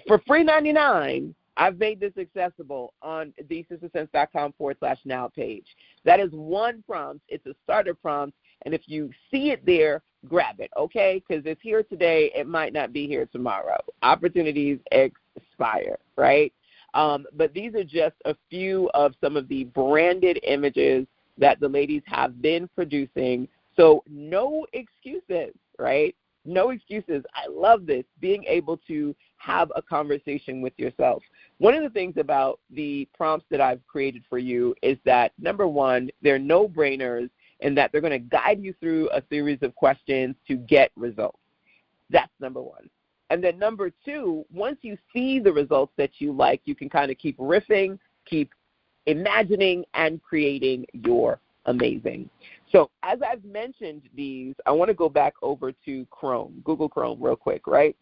for free 99, I've made this accessible on thesistersense.com/now page. That is one prompt. It's a starter prompt, and if you see it there, grab it, okay? Because it's here today. It might not be here tomorrow. Opportunities expire, right? But these are just a few of some of the branded images that the ladies have been producing. So no excuses, right? No excuses. I love this, being able to have a conversation with yourself. One of the things about the prompts that I've created for you is that, number one, they're no-brainers in that they're going to guide you through a series of questions to get results. That's number one. And then number two, once you see the results that you like, you can kind of keep riffing, keep imagining, and creating your amazing. So as I've mentioned these, I want to go back over to Chrome, Google Chrome real quick, right?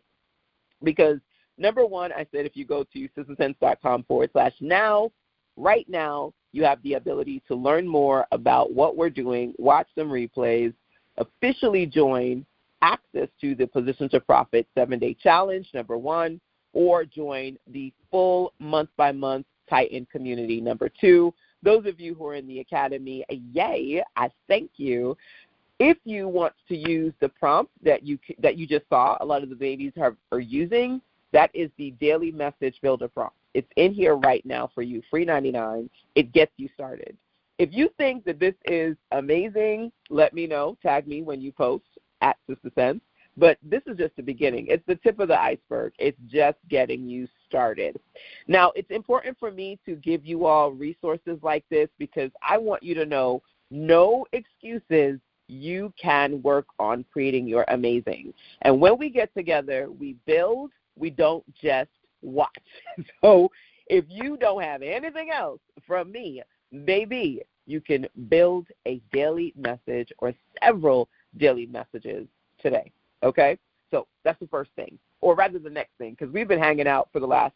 Because number one, I said if you go to sistersense.com/now, right now you have the ability to learn more about what we're doing, watch some replays, officially join, access to the Position to Profit 7-Day Challenge, number one, or join the full month-by-month Titan community, number two. Those of you who are in the academy, yay, I thank you. If you want to use the prompt that you just saw, a lot of the ladies are using, that is the Daily Message Builder prompt. It's in here right now for you, free 99. It gets you started. If you think that this is amazing, let me know. Tag me when you post at Sister Sense. But this is just the beginning. It's the tip of the iceberg. It's just getting you started. Now, it's important for me to give you all resources like this because I want you to know no excuses. You can work on creating your amazing. And when we get together, we build. We don't just watch. So if you don't have anything else from me, baby, you can build a daily message or several daily messages today. Okay? So that's the first thing, or rather the next thing, because we've been hanging out for the last,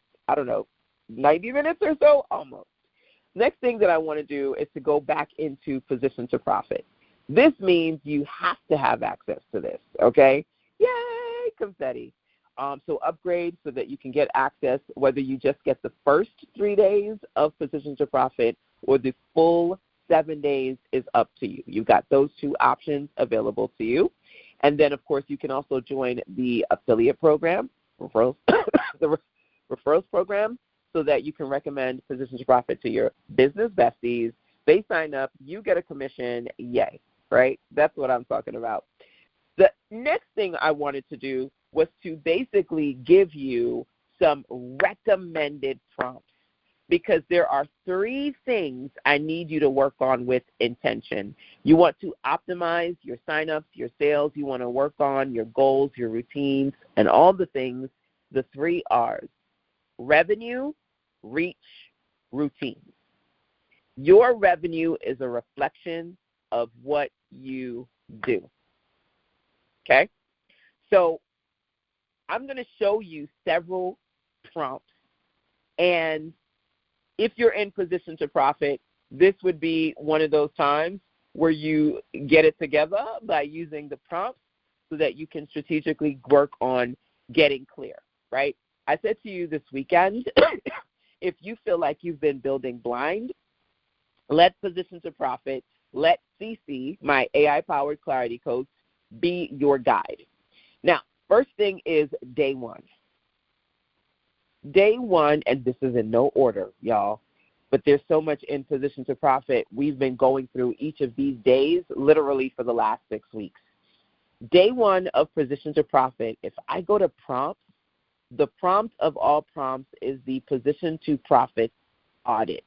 90 minutes or so, almost. Next thing that I want to do is to go back into Position to Profit. This means you have to have access to this, okay? Yay, confetti. So upgrade so that you can get access, whether you just get the first 3 days of Position to Profit or the full 7 days is up to you. You've got those two options available to you. And then, of course, you can also join the affiliate program, referrals, the referrals program, so that you can recommend Positions to Profit to your business besties. They sign up, you get a commission, yay, right? That's what I'm talking about. The next thing I wanted to do was to basically give you some recommended prompts, because there are 3 things I need you to work on with intention. You want to optimize your signups, your sales. You want to work on your goals, your routines, and all the things, the 3 R's: revenue, reach, routine. Your revenue is a reflection of what you do. Okay? So I'm going to show you several prompts, and if you're in Position to Profit, this would be one of those times where you get it together by using the prompts so that you can strategically work on getting clear, right? I said to you this weekend, if you feel like you've been building blind, let Position to Profit, let CC, my AI-powered clarity coach, be your guide. Now, first thing is day 1. Day 1, and this is in no order, y'all, but there's so much in Position to Profit. We've been going through each of these days literally for the last 6 weeks. Day 1 of Position to Profit, if I go to prompts, the prompt of all prompts is the Position to Profit audit.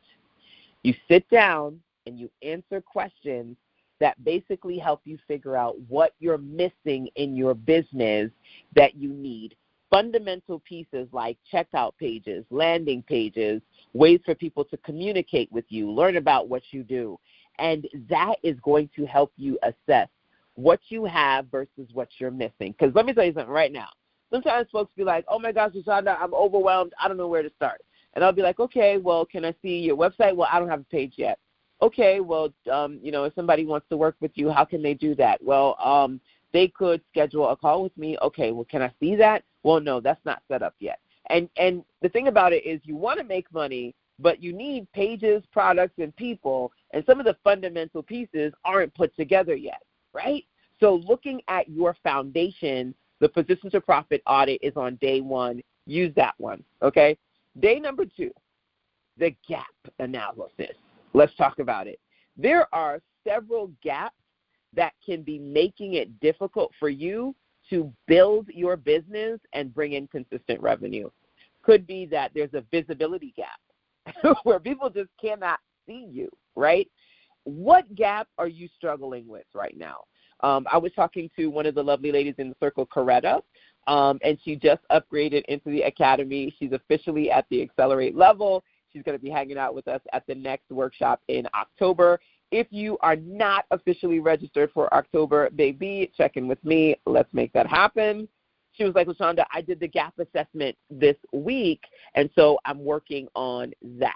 You sit down and you answer questions that basically help you figure out what you're missing in your business that you need. Fundamental pieces like checkout pages, landing pages, ways for people to communicate with you, learn about what you do. And that is going to help you assess what you have versus what you're missing. Because let me tell you something right now. Sometimes folks be like, oh, my gosh, Rashonda, I'm overwhelmed. I don't know where to start. And I'll be like, okay, well, can I see your website? Well, I don't have a page yet. Okay, well, if somebody wants to work with you, how can they do that? Well, they could schedule a call with me. Okay, well, can I see that? Well, no, that's not set up yet. And the thing about it is you want to make money, but you need pages, products, and people, and some of the fundamental pieces aren't put together yet, right? So looking at your foundation, the Position to Profit audit is on day 1. Use that one, okay? Day number 2, the gap analysis. Let's talk about it. There are several gaps that can be making it difficult for you to build your business and bring in consistent revenue. Could be that there's a visibility gap where people just cannot see you, right? What gap are you struggling with right now? I was talking to one of the lovely ladies in the circle, Coretta, and she just upgraded into the academy. She's officially at the Accelerate level. She's going to be hanging out with us at the next workshop in October. If you are not officially registered for October, baby, check in with me. Let's make that happen. She was like, Rashonda, I did the gap assessment this week, and so I'm working on that.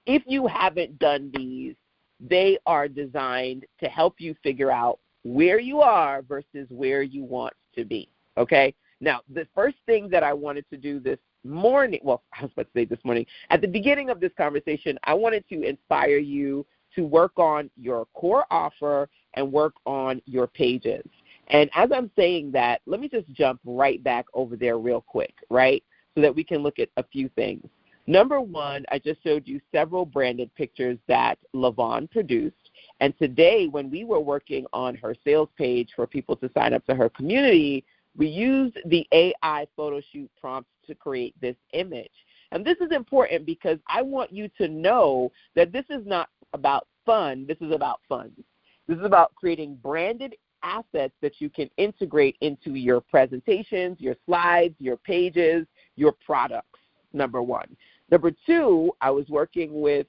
If you haven't done these, they are designed to help you figure out where you are versus where you want to be, okay? Now, the first thing that I wanted to do this morning, well, I was about to say this morning, at the beginning of this conversation, I wanted to inspire you to work on your core offer and work on your pages. And as I'm saying that, let me just jump right back over there real quick, right, so that we can look at a few things. Number 1, I just showed you several branded pictures that LaVon produced. And today, when we were working on her sales page for people to sign up to her community, we used the AI photo shoot prompts to create this image. And this is important because I want you to know that this is not about fun. This is about fun. This is about creating branded assets that you can integrate into your presentations, your slides, your pages, your products, number 1. Number 2, I was working with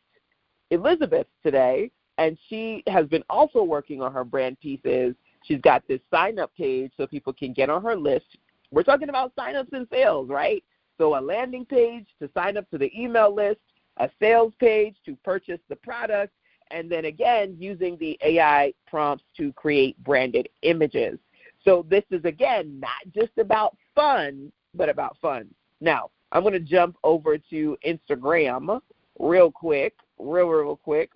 Elizabeth today, and she has been also working on her brand pieces. She's got this sign-up page so people can get on her list. We're talking about sign-ups and sales, right? So a landing page to sign up to the email list, a sales page to purchase the product, and then again using the AI prompts to create branded images. So this is, again, not just about fun, but about fun. Now, I'm going to jump over to Instagram real quick. Real quick.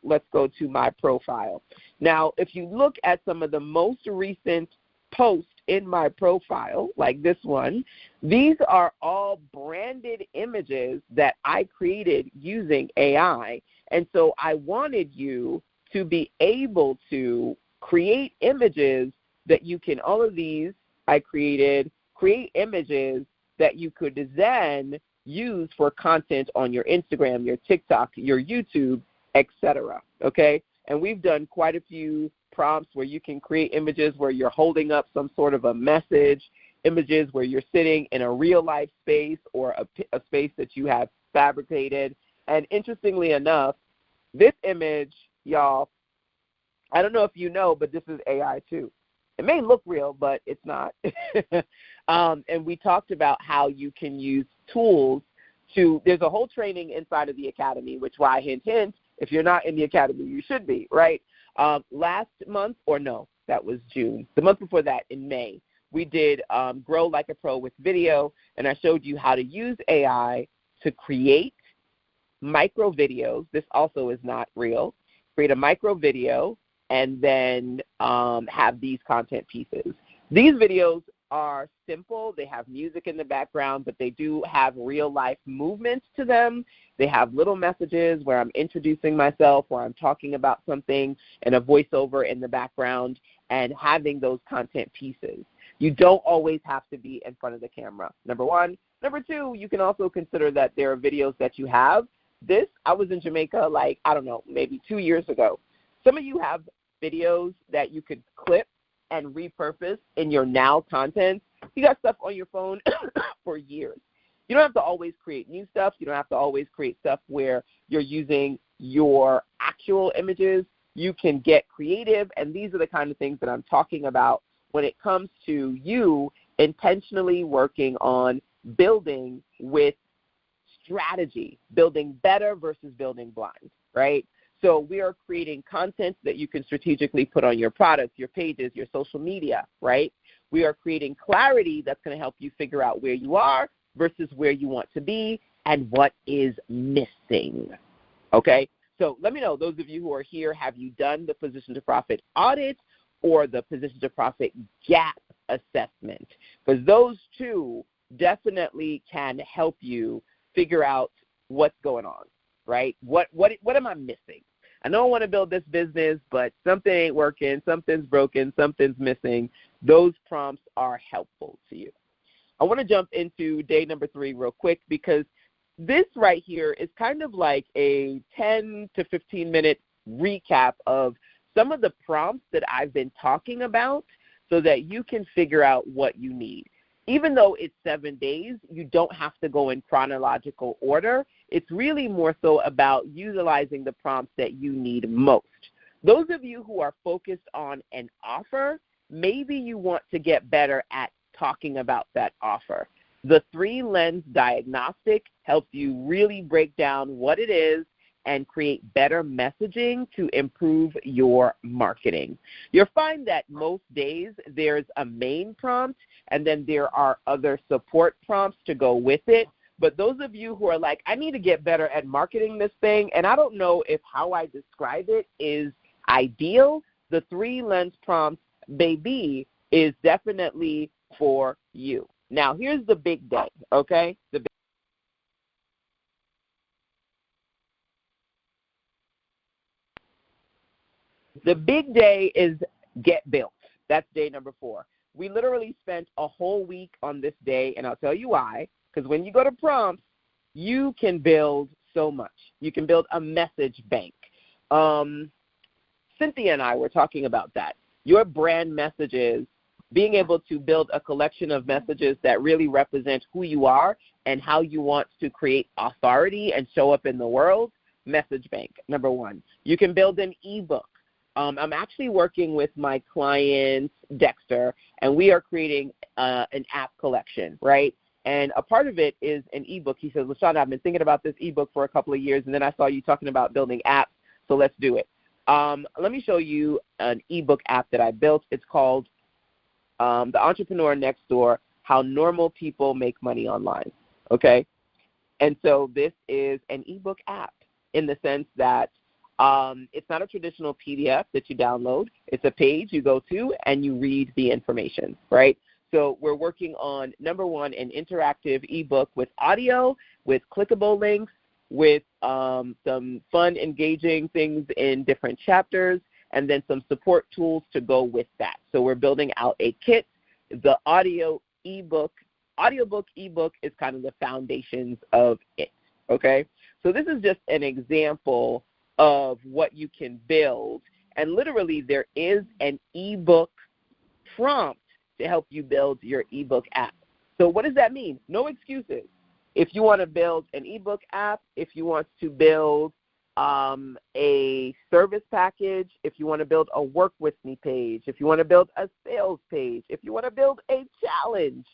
Let's go to my profile. Now, if you look at some of the most recent posts in my profile, like this one, these are all branded images that I created using AI. And so I wanted you to be able to create images that you can, all of these I created, create images that you could then use for content on your Instagram, your TikTok, your YouTube, etc. Okay? And we've done quite a few prompts where you can create images where you're holding up some sort of a message, images where you're sitting in a real-life space or a space that you have fabricated. And interestingly enough, this image, y'all, I don't know if you know, but this is AI too. It may look real, but it's not. And we talked about how you can use tools there's a whole training inside of the academy, which why, hint, hint, if you're not in the academy, you should be, right? Last month, or no, that was June. The month before that, in May, we did Grow Like a Pro with video, and I showed you how to use AI to create micro videos. This also is not real. Create a micro video and then have these content pieces. These videos are simple. They have music in the background, but they do have real-life movements to them. They have little messages where I'm introducing myself, where I'm talking about something, and a voiceover in the background, and having those content pieces. You don't always have to be in front of the camera, number one. Number two, you can also consider that there are videos that you have. I was in Jamaica, I don't know, maybe 2 years ago. Some of you have videos that you could clip and repurpose in your now content. You got stuff on your phone for years. You don't have to always create new stuff. You don't have to always create stuff where you're using your actual images. You can get creative, and these are the kind of things that I'm talking about when it comes to you intentionally working on building with strategy, building better versus building blind, right? So we are creating content that you can strategically put on your products, your pages, your social media, right? We are creating clarity that's going to help you figure out where you are versus where you want to be and what is missing, okay? So let me know, those of you who are here, have you done the Position to Profit audit or the Position to Profit gap assessment? Because those two definitely can help you figure out what's going on, right? What am I missing? I know I want to build this business, but something ain't working, something's broken, something's missing. Those prompts are helpful to you. I want to jump into day number 3 real quick because this right here is kind of like a 10 to 15-minute recap of some of the prompts that I've been talking about so that you can figure out what you need. Even though it's 7 days, you don't have to go in chronological order. It's really more so about utilizing the prompts that you need most. Those of you who are focused on an offer, maybe you want to get better at talking about that offer. The 3-lens diagnostic helps you really break down what it is and create better messaging to improve your marketing. You'll find that most days there's a main prompt and then there are other support prompts to go with it. But those of you who are like, I need to get better at marketing this thing, and I don't know if how I describe it is ideal, the 3-lens prompt, baby, is definitely for you. Now, here's the big day, okay? The big day is get built. That's day number 4. We literally spent a whole week on this day, and I'll tell you why. Because when you go to prompts, you can build so much. You can build a message bank. Cynthia and I were talking about that. Your brand messages, being able to build a collection of messages that really represent who you are and how you want to create authority and show up in the world, message bank, number 1. You can build an ebook. I'm actually working with my client, Dexter, and we are creating an app collection, right? And a part of it is an ebook. He says, LaShonda, I've been thinking about this ebook for a couple of years, and then I saw you talking about building apps, so let's do it. Let me show you an ebook app that I built. It's called The Entrepreneur Next Door, How Normal People Make Money Online, okay? And so this is an ebook app in the sense that It's not a traditional PDF that you download. It's a page you go to and you read the information, right? So we're working on, number one, an interactive ebook with audio, with clickable links, with some fun, engaging things in different chapters, and then some support tools to go with that. So we're building out a kit. The audiobook ebook is kind of the foundations of it, okay? So this is just an example of what you can build. And literally there is an ebook prompt to help you build your ebook app. So what does that mean? No excuses. If you want to build an ebook app, if you want to build a service package, if you want to build a work with me page, if you want to build a sales page, if you want to build a challenge,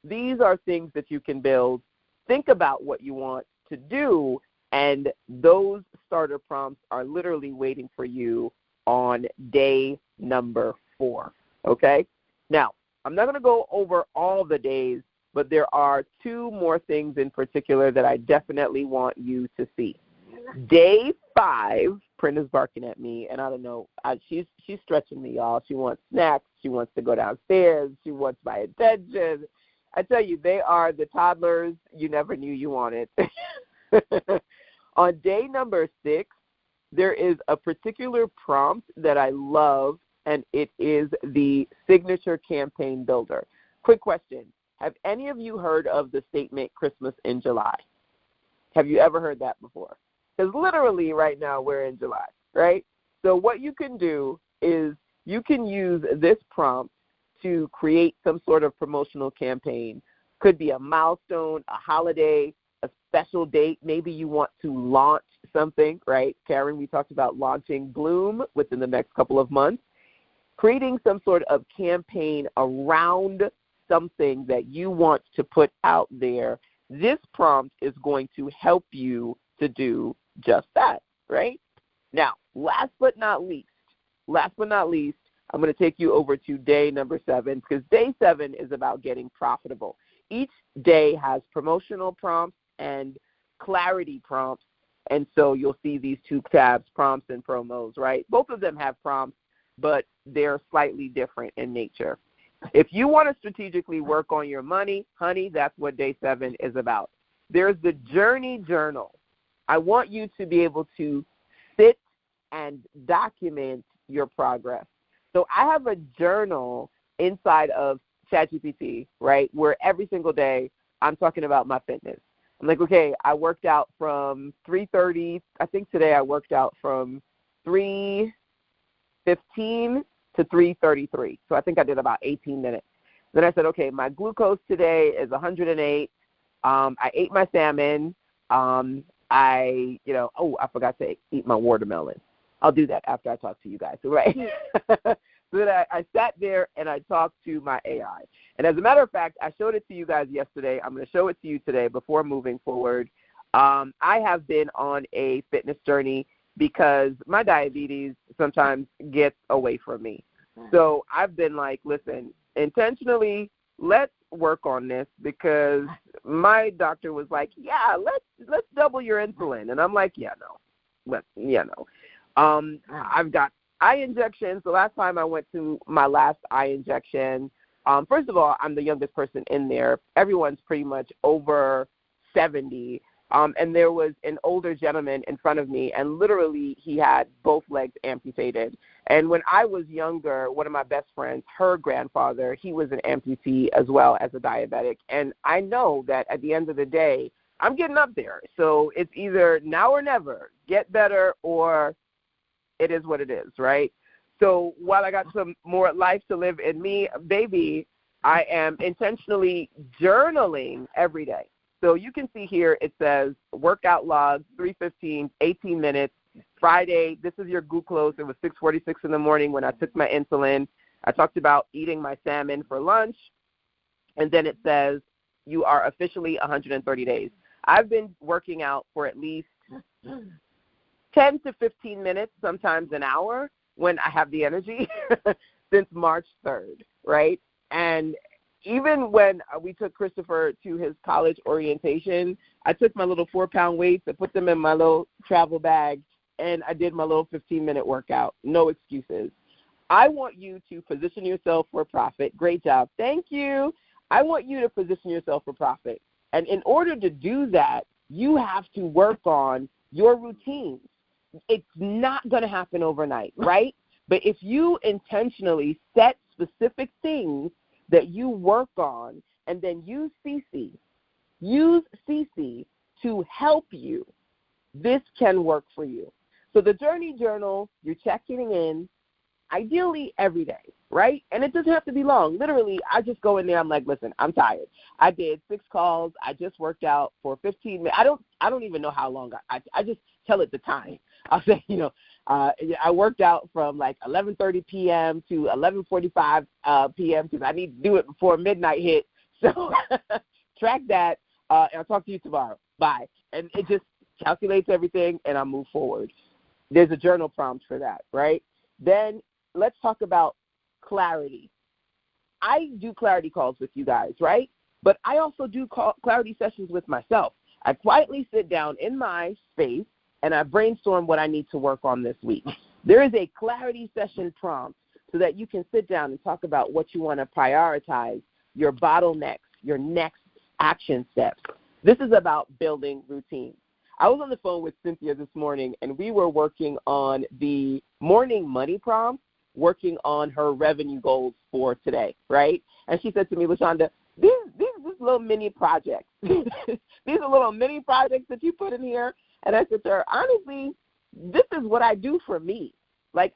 these are things that you can build. Think about what you want to do, and those starter prompts are literally waiting for you on day number 4, okay? Now, I'm not going to go over all the days, but there are 2 more things in particular that I definitely want you to see. Day 5, Print is barking at me, and I don't know. She's stretching me, y'all. She wants snacks. She wants to go downstairs. She wants my attention. I tell you, they are the toddlers you never knew you wanted. On day number 6, there is a particular prompt that I love, and it is the signature campaign builder. Quick question. Have any of you heard of the statement Christmas in July? Have you ever heard that before? Because literally right now we're in July, right? So what you can do is you can use this prompt to create some sort of promotional campaign. Could be a milestone, a holiday, a special date. Maybe you want to launch something, right? Karen, we talked about launching Bloom within the next couple of months. Creating some sort of campaign around something that you want to put out there. This prompt is going to help you to do just that, right? Now, last but not least, I'm going to take you over to day number 7, because day 7 is about getting profitable. Each day has promotional prompts and clarity prompts, and so you'll see these 2 tabs, prompts and promos, right? Both of them have prompts, but they're slightly different in nature. If you want to strategically work on your money, honey, that's what day 7 is about. There's the journey journal. I want you to be able to sit and document your progress. So I have a journal inside of ChatGPT, right, where every single day I'm talking about my fitness. I'm like, okay, I worked out from 3:30. I think today I worked out from 3:15 to 3:33. So I think I did about 18 minutes. Then I said, okay, my glucose today is 108. I ate my salmon. I forgot to eat my watermelon. I'll do that after I talk to you guys, right? So then I sat there and I talked to my AI. And as a matter of fact, I showed it to you guys yesterday. I'm going to show it to you today before moving forward. I have been on a fitness journey because my diabetes sometimes gets away from me. So I've been like, listen, intentionally, let's work on this, because my doctor was like, yeah, let's double your insulin. And I'm like, no. I've got eye injections. The last time I went to my last eye injection, first of all, I'm the youngest person in there. Everyone's pretty much over 70. And there was an older gentleman in front of me, and literally he had both legs amputated. And when I was younger, one of my best friends, her grandfather, he was an amputee as well as a diabetic. And I know that at the end of the day, I'm getting up there. So it's either now or never, get better, or it is what it is, right? So while I got some more life to live in me, baby, I am intentionally journaling every day. So you can see here it says workout log, 3:15, 18 minutes. Friday, this is your glucose. It was 6:46 in the morning when I took my insulin. I talked about eating my salmon for lunch. And then it says you are officially 130 days. I've been working out for at least 10 to 15 minutes, sometimes an hour, when I have the energy since March 3rd, right? And even when we took Christopher to his college orientation, I took my little 4-pound weights and put them in my little travel bag, and I did my little 15-minute workout. No excuses. I want you to position yourself for profit. Great job. Thank you. I want you to position yourself for profit. And in order to do that, you have to work on your routines. It's not going to happen overnight, right? But if you intentionally set specific things that you work on and then use CC to help you, this can work for you. So the journey journal, you're checking in, ideally every day, right? And it doesn't have to be long. Literally, I just go in there. I'm like, listen, I'm tired. I did 6 calls. I just worked out for 15 minutes. I don't even know how long. I just tell it the time. I'll say, I worked out from like 11:30 p.m. to 11:45 p.m. because I need to do it before midnight hit. So track that, and I'll talk to you tomorrow. Bye. And it just calculates everything, and I move forward. There's a journal prompt for that, right? Then let's talk about clarity. I do clarity calls with you guys, right? But I also do clarity sessions with myself. I quietly sit down in my space, and I brainstorm what I need to work on this week. There is a clarity session prompt so that you can sit down and talk about what you want to prioritize, your bottlenecks, your next action steps. This is about building routines. I was on the phone with Cynthia this morning, and we were working on the morning money prompt, working on her revenue goals for today, right? And she said to me, LaShonda, these little mini projects. These are little mini projects that you put in here. And I said to her, honestly, this is what I do for me. Like,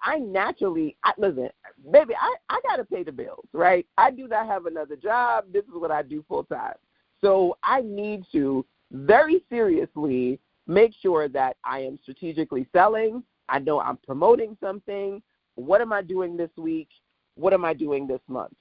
listen, baby, I got to pay the bills, right? I do not have another job. This is what I do full time. So I need to very seriously make sure that I am strategically selling. I know I'm promoting something. What am I doing this week? What am I doing this month?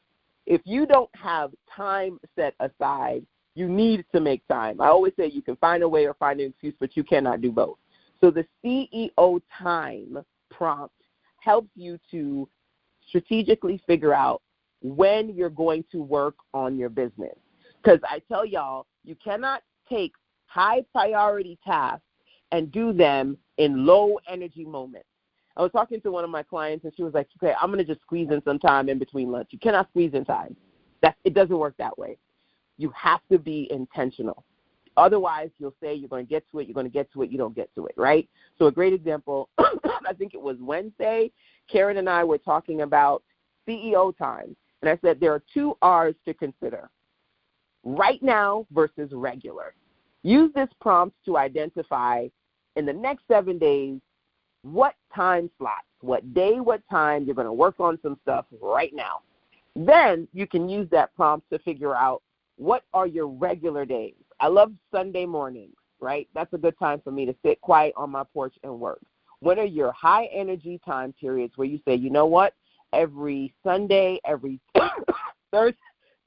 If you don't have time set aside, you need to make time. I always say you can find a way or find an excuse, but you cannot do both. So the CEO time prompt helps you to strategically figure out when you're going to work on your business. Because I tell y'all, you cannot take high priority tasks and do them in low energy moments. I was talking to one of my clients, and she was like, okay, I'm going to just squeeze in some time in between lunch. You cannot squeeze in time. It doesn't work that way. You have to be intentional. Otherwise, you'll say you're going to get to it, you don't get to it, right? So a great example, I think it was Wednesday, Karen and I were talking about CEO time. And I said there are 2 R's to consider, right now versus regular. Use this prompt to identify in the next 7 days what time slots, what day, what time you're going to work on some stuff right now. Then you can use that prompt to figure out what are your regular days. I love Sunday mornings, right? That's a good time for me to sit quiet on my porch and work. What are your high energy time periods where you say, you know what, every Sunday, every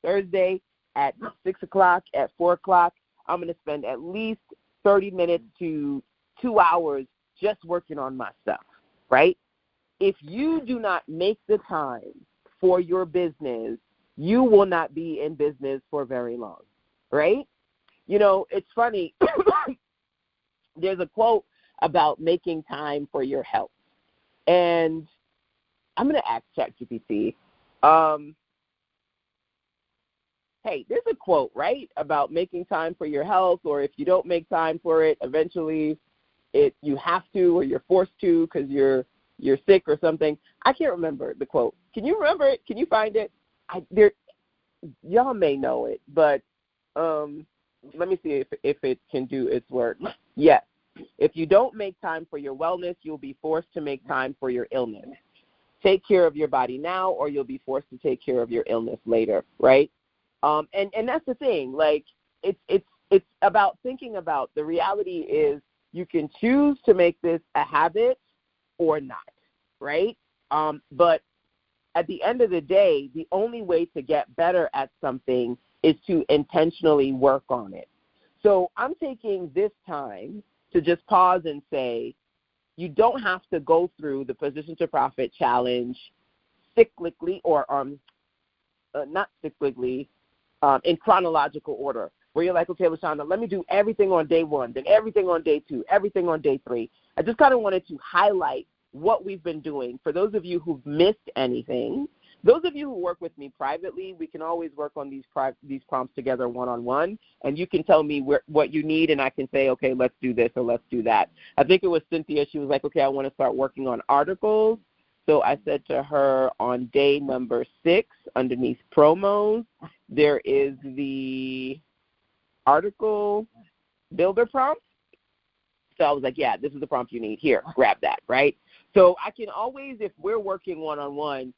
Thursday at 6 o'clock, at 4 o'clock, I'm going to spend at least 30 minutes to 2 hours just working on my stuff, right? If you do not make the time for your business, you will not be in business for very long, right? It's funny. There's a quote about making time for your health. And I'm going to ask ChatGPT, hey, there's a quote, right, about making time for your health, or if you don't make time for it, eventually you have to or you're forced to because you're sick or something. I can't remember the quote. Can you remember it? Can you find it? Y'all may know it, but let me see if it can do its work. Yes. If you don't make time for your wellness, you'll be forced to make time for your illness. Take care of your body now, or you'll be forced to take care of your illness later, right? And that's the thing. Like, it's about thinking about the reality is you can choose to make this a habit or not, right? But at the end of the day, the only way to get better at something is to intentionally work on it. So I'm taking this time to just pause and say, you don't have to go through the Position to Profit Challenge cyclically or not cyclically, in chronological order, where you're like, okay, LaShonda, let me do everything on day 1, then everything on day 2, everything on day 3. I just kind of wanted to highlight what we've been doing. For those of you who've missed anything, those of you who work with me privately, we can always work on these prompts together one-on-one, and you can tell me what you need, and I can say, okay, let's do this or let's do that. I think it was Cynthia. She was like, okay, I want to start working on articles. So I said to her on day number 6, underneath promos, there is the article builder prompt. So I was like, yeah, this is the prompt you need. Here, grab that, right? So I can always, if we're working one-on-one,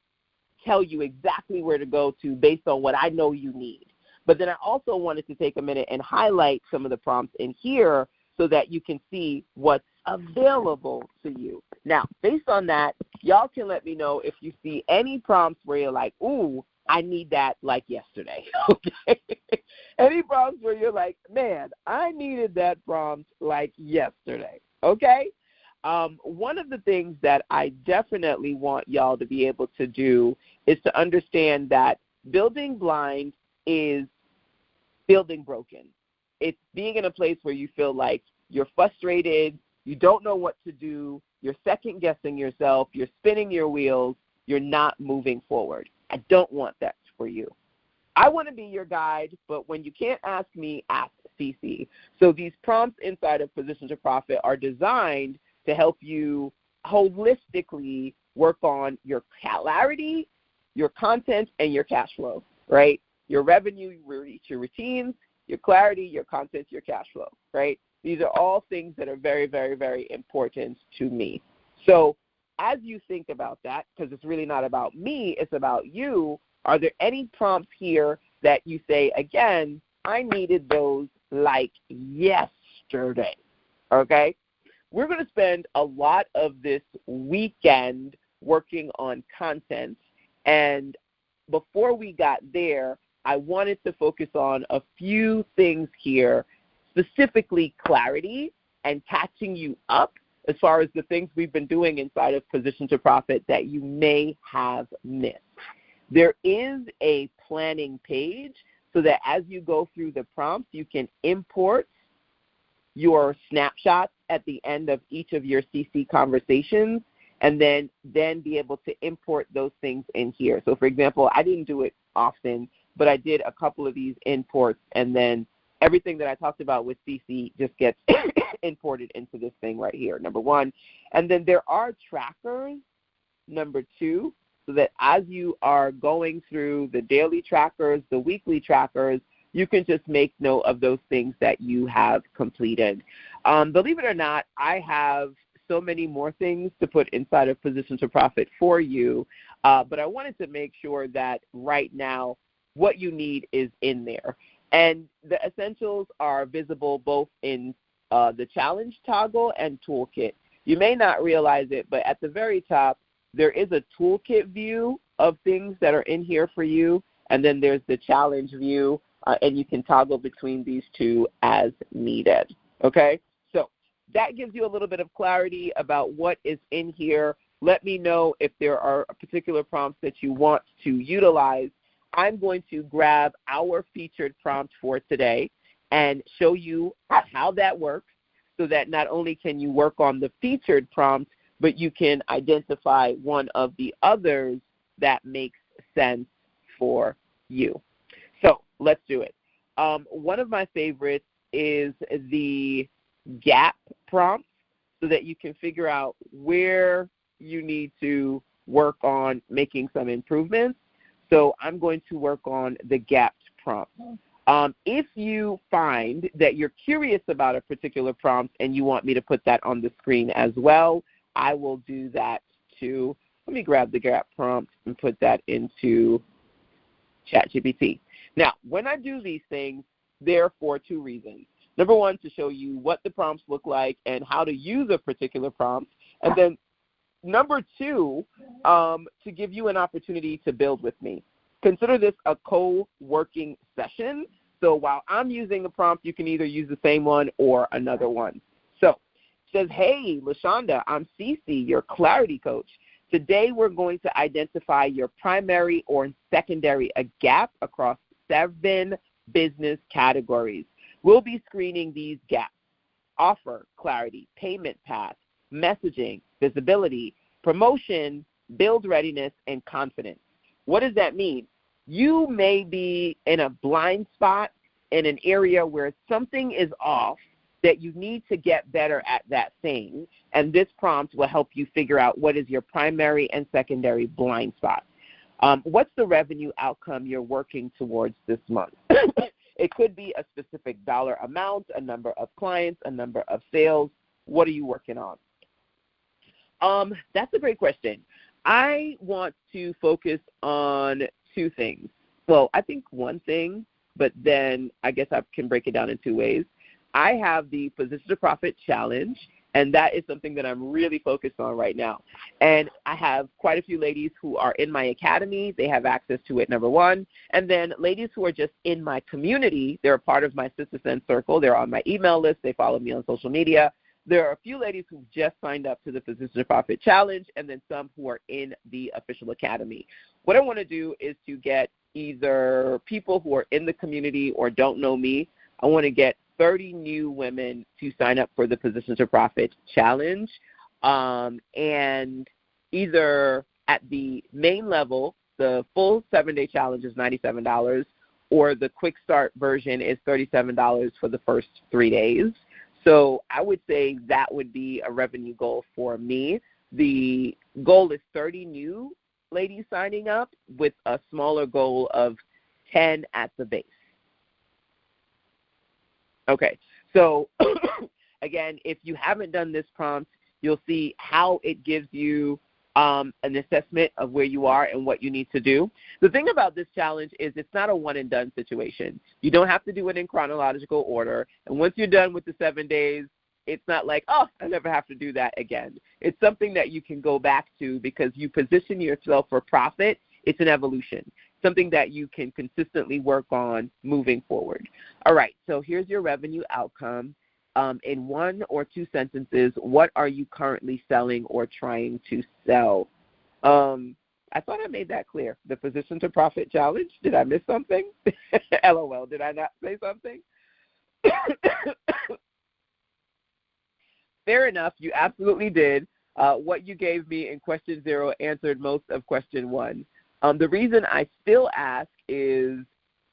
tell you exactly where to go to based on what I know you need. But then I also wanted to take a minute and highlight some of the prompts in here so that you can see what's available to you. Now, based on that, y'all can let me know if you see any prompts where you're like, ooh, I need that like yesterday, okay? Any prompts where you're like, man, I needed that prompt like yesterday, okay? One of the things that I definitely want y'all to be able to do is to understand that building blind is building broken. It's being in a place where you feel like you're frustrated, you don't know what to do, you're second-guessing yourself, you're spinning your wheels, you're not moving forward. I don't want that for you. I want to be your guide, but when you can't ask me, ask CC. So these prompts inside of Position to Profit are designed to help you holistically work on your clarity, your content, and your cash flow, right? Your revenue, your routines, your clarity, your content, your cash flow, right? These are all things that are very, very, very important to me. So as you think about that, because it's really not about me, it's about you, are there any prompts here that you say, again, I needed those like yesterday, okay? We're going to spend a lot of this weekend working on content, and before we got there, I wanted to focus on a few things here, specifically clarity and catching you up as far as the things we've been doing inside of Position to Profit that you may have missed. There is a planning page so that as you go through the prompts, you can import your snapshots at the end of each of your CC conversations and then be able to import those things in here. So, for example, I didn't do it often, but I did a couple of these imports, and then everything that I talked about with CC just gets imported into this thing right here, number 1. And then there are trackers, number 2, so that as you are going through the daily trackers, the weekly trackers, you can just make note of those things that you have completed. Believe it or not, I have so many more things to put inside of Position to Profit for you, but I wanted to make sure that right now what you need is in there. And the essentials are visible both in the challenge toggle and toolkit. You may not realize it, but at the very top, there is a toolkit view of things that are in here for you, and then there's the challenge view, and you can toggle between these two as needed, okay? So that gives you a little bit of clarity about what is in here. Let me know if there are particular prompts that you want to utilize. I'm going to grab our featured prompt for today and show you how that works so that not only can you work on the featured prompt, but you can identify one of the others that makes sense for you. So let's do it. One of my favorites is the gap prompt so that you can figure out where you need to work on making some improvements. So I'm going to work on the gapped prompt. If you find that you're curious about a particular prompt and you want me to put that on the screen as well, I will do that too. Let me grab the gap prompt and put that into ChatGPT. Now, when I do these things, they're for 2 reasons. Number 1, to show you what the prompts look like and how to use a particular prompt. And then number 2, to give you an opportunity to build with me. Consider this a co-working session. So while I'm using the prompt, you can either use the same one or another one. So it says, hey, LaShonda, I'm Cece, your clarity coach. Today we're going to identify your primary or secondary gap across 7 business categories. We'll be screening these gaps: offer, clarity, payment path, messaging, visibility, promotion, build readiness, and confidence. What does that mean? You may be in a blind spot in an area where something is off that you need to get better at that thing, and this prompt will help you figure out what is your primary and secondary blind spot. What's the revenue outcome you're working towards this month? It could be a specific dollar amount, a number of clients, a number of sales. What are you working on? That's a great question. I want to focus on two things. Well, I think one thing, but then I guess I can break it down in two ways. I have the Position to Profit Challenge, and that is something that I'm really focused on right now. And I have quite a few ladies who are in my academy. They have access to it, number one. And then ladies who are just in my community, they're a part of my Sister Sense circle. They're on my email list. They follow me on social media. There are a few ladies who just signed up to the Position to Profit Challenge, and then some who are in the official academy. What I want to do is to get either people who are in the community or don't know me. I want to get 30 new women to sign up for the Position to Profit Challenge, and either at the main level, the full 7-day challenge is $97, or the quick start version is $37 for the first 3 days. So I would say that would be a revenue goal for me. The goal is 30 new ladies signing up with a smaller goal of 10 at the base. Okay, so again, if you haven't done this prompt, you'll see how it gives you an assessment of where you are and what you need to do. The thing about this challenge is it's not a one-and-done situation. You don't have to do it in chronological order, and once you're done with the 7 days, it's not like, oh, I never have to do that again. It's something that you can go back to because you position yourself for profit. It's an evolution, something that you can consistently work on moving forward. All right, so here's your revenue outcome. In 1 or 2 sentences, what are you currently selling or trying to sell? I thought I made that clear. The Position to Profit Challenge. Did I miss something? LOL, did I not say something? Fair enough, you absolutely did. What you gave me in question 0 answered most of question 1. The reason I still ask is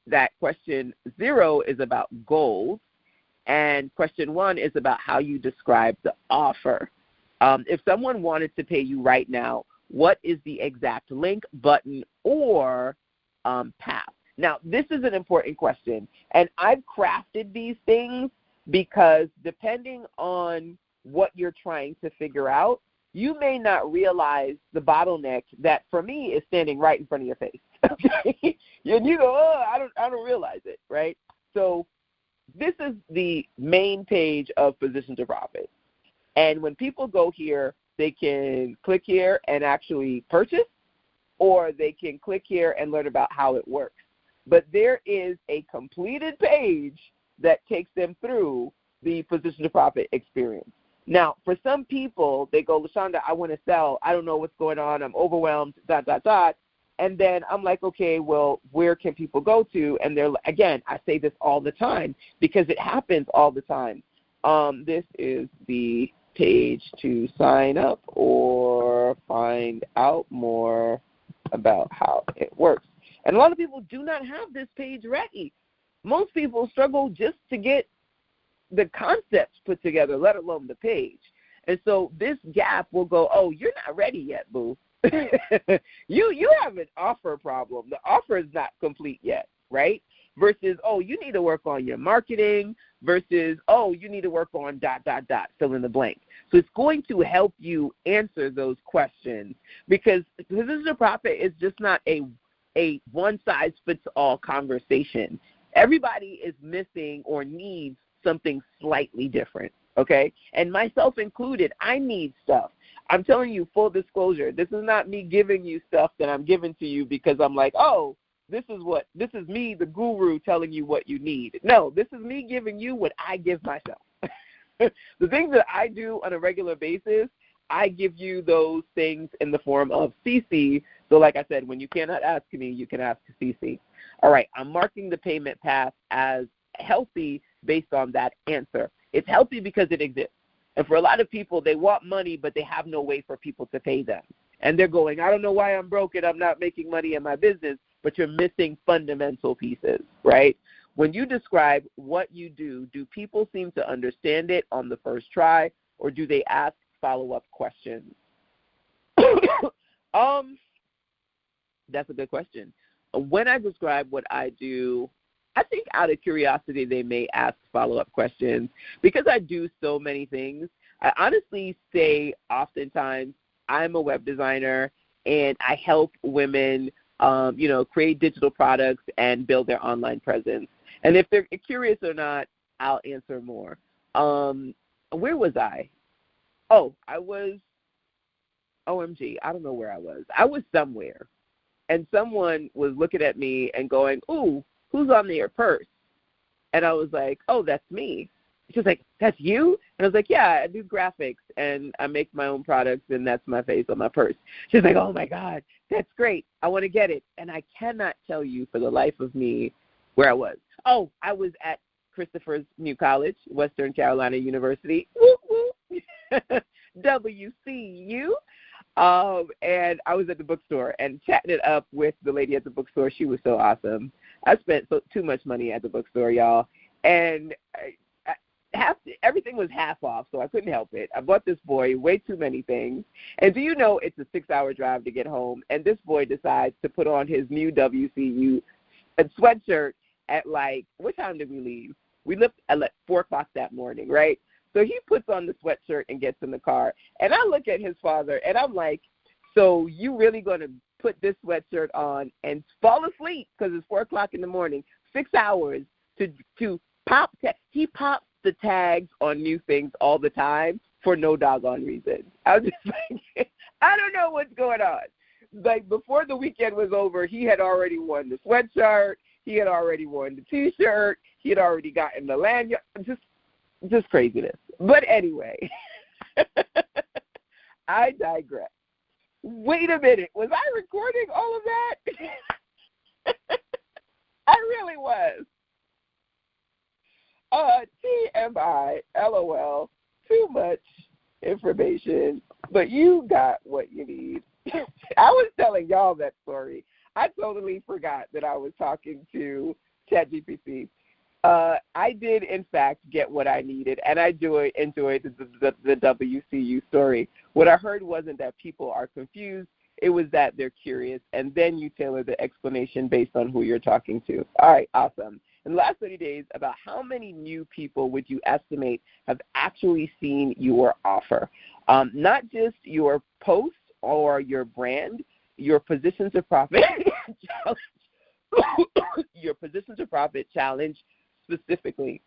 that question 0 is about goals, and question 1 is about how you describe the offer. If someone wanted to pay you right now, what is the exact link, button, or path? Now, this is an important question, and I've crafted these things because depending on what you're trying to figure out, you may not realize the bottleneck that, for me, is standing right in front of your face. Okay? And you go, oh, I don't realize it, right? So this is the main page of Position to Profit. And when people go here, they can click here and actually purchase, or they can click here and learn about how it works. But there is a completed page that takes them through the Position to Profit experience. Now, for some people, they go, LaShonda, I want to sell. I don't know what's going on. I'm overwhelmed, ... And then I'm like, okay, well, where can people go to? And they're, again, I say this all the time because it happens all the time. This is the page to sign up or find out more about how it works. And a lot of people do not have this page ready. Most people struggle just to get the concepts put together, let alone the page. And so this gap will go, oh, you're not ready yet, boo. you have an offer problem. The offer is not complete yet, right? Versus, oh, you need to work on your marketing, versus, oh, you need to work on ... fill in the blank. So it's going to help you answer those questions, because Position to Profit is just not a one-size-fits-all conversation. Everybody is missing or needs something slightly different, okay? And myself included, I need stuff. I'm telling you, full disclosure, this is not me giving you stuff that I'm giving to you because I'm like, oh, this is me, the guru, telling you what you need. No, this is me giving you what I give myself. The things that I do on a regular basis, I give you those things in the form of CC. So like I said, when you cannot ask me, you can ask CC. All right, I'm marking the payment path as healthy based on that answer. It's healthy because it exists. And for a lot of people, they want money, but they have no way for people to pay them. And they're going, I don't know why I'm broke and I'm not making money in my business, but you're missing fundamental pieces, right? When you describe what you do people seem to understand it on the first try, or do they ask follow-up questions? That's a good question. When I describe what I do, I think out of curiosity they may ask follow-up questions. Because I do so many things, I honestly say oftentimes I'm a web designer and I help women create digital products and build their online presence. And if they're curious or not, I'll answer more. Where was I? Oh, I was, OMG, I don't know where I was. I was somewhere. And someone was looking at me and going, ooh, who's on their purse? And I was like, oh, that's me. She was like, that's you? And I was like, yeah, I do graphics, and I make my own products, and that's my face on my purse. She's like, oh, my God, that's great. I want to get it. And I cannot tell you for the life of me where I was. Oh, I was at Christopher's New College, Western Carolina University. Woo, woo. WCU. And I was at the bookstore and chatting it up with the lady at the bookstore. She was so awesome. I spent too much money at the bookstore, y'all. And everything was half off, so I couldn't help it. I bought this boy way too many things. And do you know it's a 6-hour drive to get home? And this boy decides to put on his new WCU sweatshirt at what time did we leave? We left at 4 o'clock that morning, right? So he puts on the sweatshirt and gets in the car. And I look at his father, and I'm like, so you really going to put this sweatshirt on and fall asleep because it's 4 o'clock in the morning, 6 hours to pop? He pops the tags on new things all the time for no doggone reason. I was just like, I don't know what's going on. Like, before the weekend was over, he had already worn the sweatshirt. He had already worn the T-shirt. He had already gotten the lanyard. Just craziness. But anyway, I digress. Wait a minute. Was I recording all of that? I really was. TMI, LOL, too much information, but you got what you need. I was telling y'all that story. I totally forgot that I was talking to ChatGPT. I did, in fact, get what I needed, and I enjoyed the WCU story. What I heard wasn't that people are confused. It was that they're curious, and then you tailor the explanation based on who you're talking to. All right, awesome. In the last 30 days, about how many new people would you estimate have actually seen your offer? Not just your post or your brand, your Positions of Profit challenge, your Positions of Profit challenge specifically.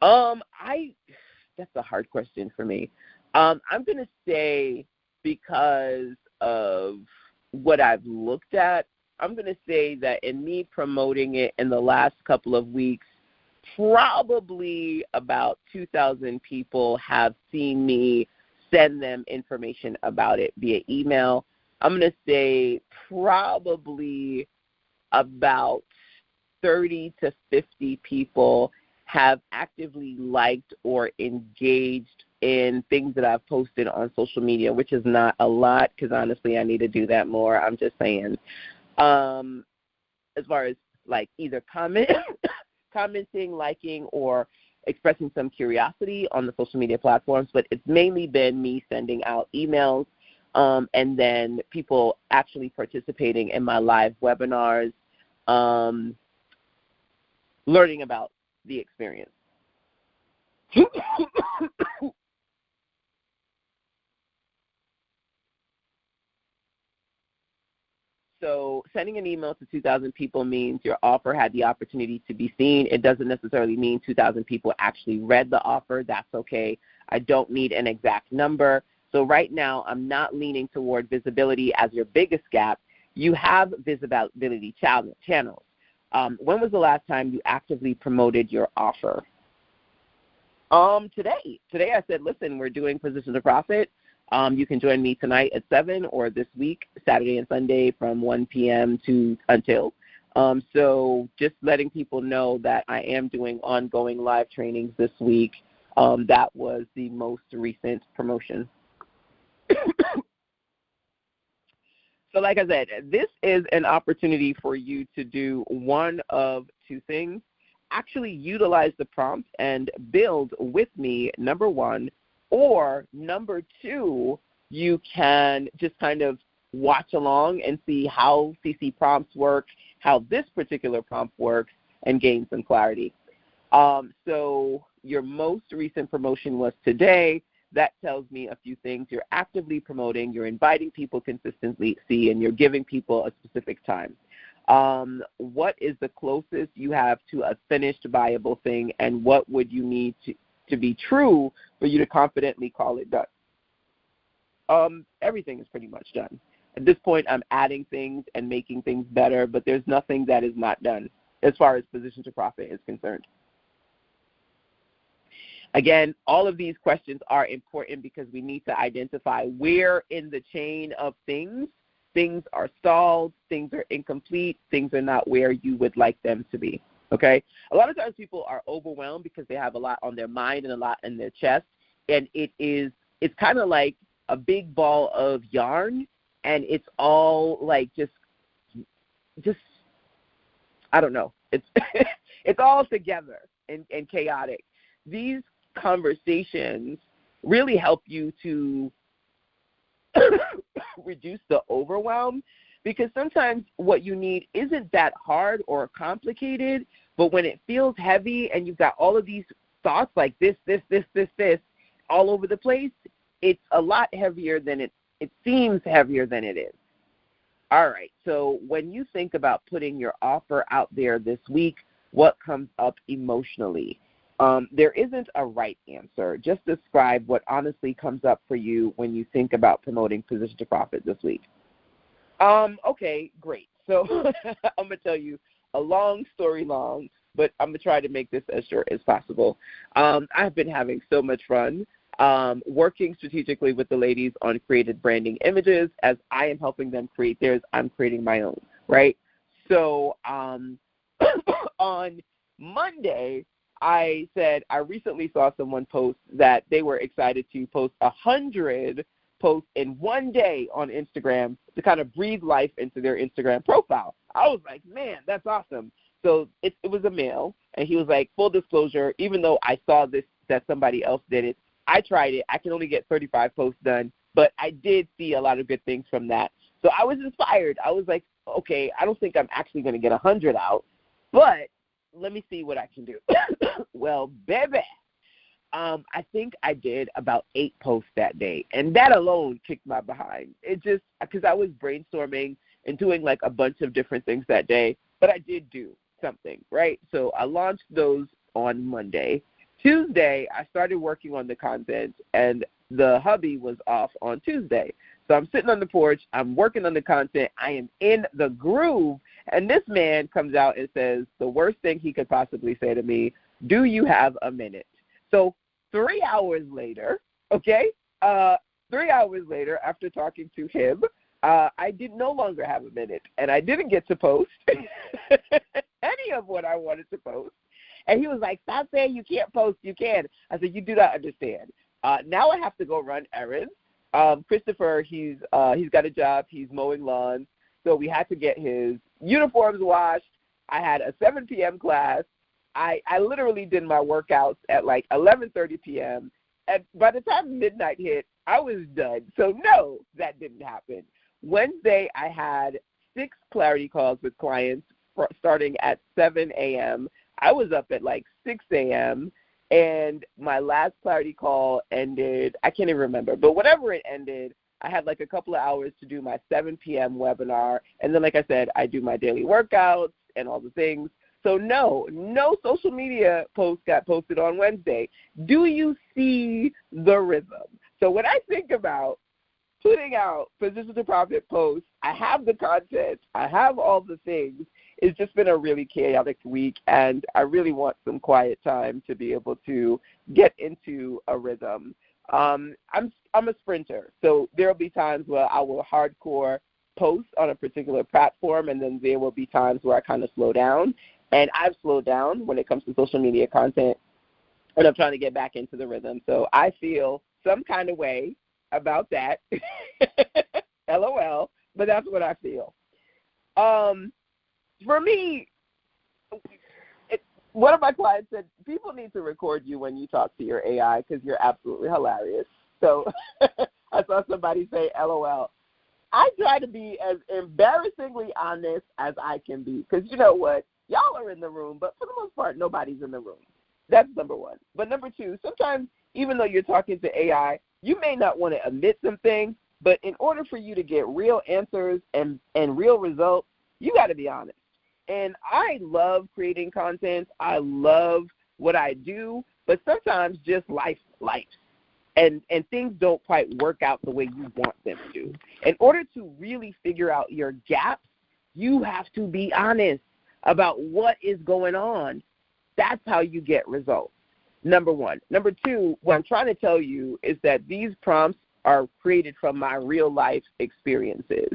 That's a hard question for me. I'm going to say, because of what I've looked at, I'm going to say that in me promoting it in the last couple of weeks, probably about 2,000 people have seen me send them information about it via email. I'm going to say probably about 30 to 50 people have actively liked or engaged in things that I've posted on social media, which is not a lot because, honestly, I need to do that more. I'm just saying. As far as either commenting, liking, or expressing some curiosity on the social media platforms, but it's mainly been me sending out emails and then people actually participating in my live webinars, learning about the experience. So sending an email to 2,000 people means your offer had the opportunity to be seen. It doesn't necessarily mean 2,000 people actually read the offer. That's okay. I don't need an exact number. So right now, I'm not leaning toward visibility as your biggest gap. You have visibility channels. When was the last time you actively promoted your offer? Today. Today I said, listen, we're doing Positions of Profit. You can join me tonight at 7 or this week, Saturday and Sunday from 1 p.m. until. So just letting people know that I am doing ongoing live trainings this week That was the most recent promotion. So like I said, this is an opportunity for you to do one of two things. Actually utilize the prompt and build with me, number one, or number two, you can just kind of watch along and see how CC prompts work, how this particular prompt works, and gain some clarity. So your most recent promotion was today. That tells me a few things. You're actively promoting, you're inviting people consistently, and you're giving people a specific time. What is the closest you have to a finished viable thing, and what would you need to be true for you to confidently call it done? Everything is pretty much done. At this point, I'm adding things and making things better, but there's nothing that is not done as far as position to profit is concerned. Again, all of these questions are important because we need to identify where in the chain of things are stalled, things are incomplete, things are not where you would like them to be, okay? A lot of times people are overwhelmed because they have a lot on their mind and a lot in their chest, and it's kind of like a big ball of yarn, and it's all like just I don't know. It's it's all together and chaotic. These conversations really help you to reduce the overwhelm, because sometimes what you need isn't that hard or complicated, but when it feels heavy and you've got all of these thoughts like this all over the place, it's a lot heavier than it seems heavier than it is. All right, so when you think about putting your offer out there this week, what comes up emotionally? There isn't a right answer. Just describe what honestly comes up for you when you think about promoting position to profit this week. Okay, great. So I'm going to tell you a long story long, but I'm going to try to make this as short as possible. I've been having so much fun working strategically with the ladies on created branding images. As I am helping them create theirs, I'm creating my own, right? So on Monday, I said I recently saw someone post that they were excited to post 100 posts in one day on Instagram to kind of breathe life into their Instagram profile. I was like, man, that's awesome. So it was a male, and he was like, full disclosure, even though I saw this that somebody else did it, I tried it. I can only get 35 posts done, but I did see a lot of good things from that. So I was inspired. I was like, okay, I don't think I'm actually going to get 100 out, but let me see what I can do. Well, baby, I think I did about 8 posts that day, and that alone kicked my behind. It just because I was brainstorming and doing like a bunch of different things that day, but I did do something, right? So I launched those on Monday. Tuesday, I started working on the content, and the hubby was off on Tuesday. So I'm sitting on the porch, I'm working on the content, I am in the groove, and this man comes out and says the worst thing he could possibly say to me, do you have a minute? So 3 hours later, okay, 3 hours later after talking to him, I did no longer have a minute, and I didn't get to post any of what I wanted to post. And he was like, stop saying you can't post, you can. I said, you do not understand. Now I have to go run errands. Christopher, he's got a job. He's mowing lawns. So we had to get his uniforms washed. I had a 7 p.m. class. I literally did my workouts at like 11:30 p.m. And by the time midnight hit, I was done. So no, that didn't happen. Wednesday, I had 6 clarity calls with clients starting at 7 a.m. I was up at like 6 a.m., and my last clarity call ended, I can't even remember, but whenever it ended, I had like a couple of hours to do my 7 p.m. webinar, and then like I said, I do my daily workouts and all the things. So no social media posts got posted on Wednesday. Do you see the rhythm? So when I think about putting out position to profit posts, I have the content, I have all the things. It's just been a really chaotic week, and I really want some quiet time to be able to get into a rhythm. I'm a sprinter, so there will be times where I will hardcore post on a particular platform, and then there will be times where I kind of slow down. And I've slowed down when it comes to social media content and I'm trying to get back into the rhythm. So I feel some kind of way about that. LOL, but that's what I feel. For me, one of my clients said, people need to record you when you talk to your AI because you're absolutely hilarious. So I saw somebody say, LOL. I try to be as embarrassingly honest as I can be because you know what? Y'all are in the room, but for the most part, nobody's in the room. That's number one. But number two, sometimes even though you're talking to AI, you may not want to admit some things, but in order for you to get real answers and real results, you got to be honest. And I love creating content. I love what I do, but sometimes just life. And things don't quite work out the way you want them to. In order to really figure out your gaps, you have to be honest about what is going on. That's how you get results, number one. Number two, what I'm trying to tell you is that these prompts are created from my real life experiences.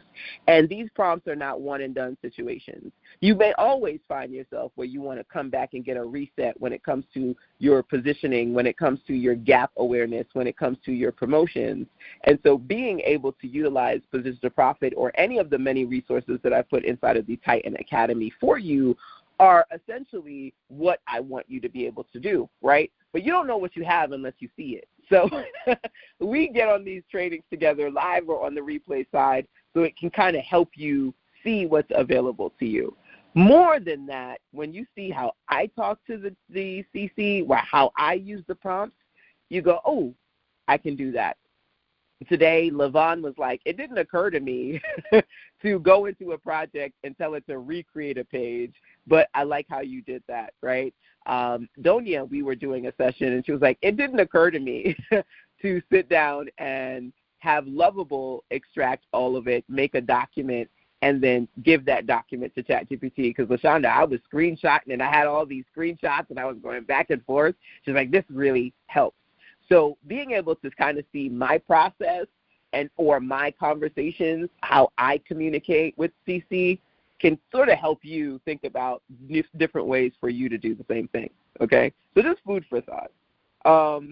And these prompts are not one and done situations. You may always find yourself where you want to come back and get a reset when it comes to your positioning, when it comes to your gap awareness, when it comes to your promotions. And so being able to utilize Position to Profit or any of the many resources that I put inside of the Titan Academy for you are essentially what I want you to be able to do, right? But you don't know what you have unless you see it. So we get on these trainings together live or on the replay side so it can kind of help you see what's available to you. More than that, when you see how I talk to the CC, or how I use the prompts, you go, oh, I can do that. Today, Levon was like, it didn't occur to me to go into a project and tell it to recreate a page, but I like how you did that, right? Donia, we were doing a session, and she was like, it didn't occur to me to sit down and have Lovable extract all of it, make a document, and then give that document to ChatGPT. Because, LaShonda, I was screenshotting, and I had all these screenshots, and I was going back and forth. She's like, this really helps. So being able to kind of see my process and or my conversations, how I communicate with CC, can sort of help you think about different ways for you to do the same thing, okay? So just food for thought. All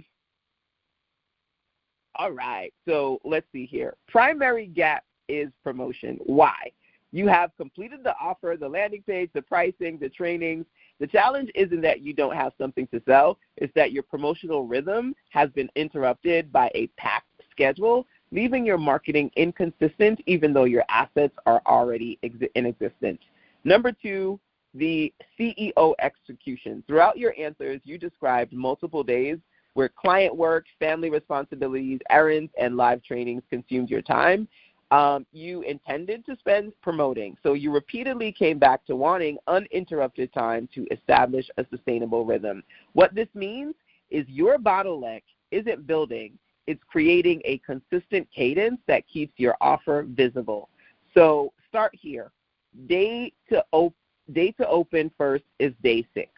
right, so let's see here. Primary gap is promotion. Why? You have completed the offer, the landing page, the pricing, the trainings. The challenge isn't that you don't have something to sell. It's that your promotional rhythm has been interrupted by a packed schedule, leaving your marketing inconsistent even though your assets are already in existence. Number two, the CEO execution. Throughout your answers, you described multiple days where client work, family responsibilities, errands, and live trainings consumed your time. You intended to spend promoting, so you repeatedly came back to wanting uninterrupted time to establish a sustainable rhythm. What this means is your bottleneck isn't building, it's creating a consistent cadence that keeps your offer visible. So start here. Day to open first is day 6.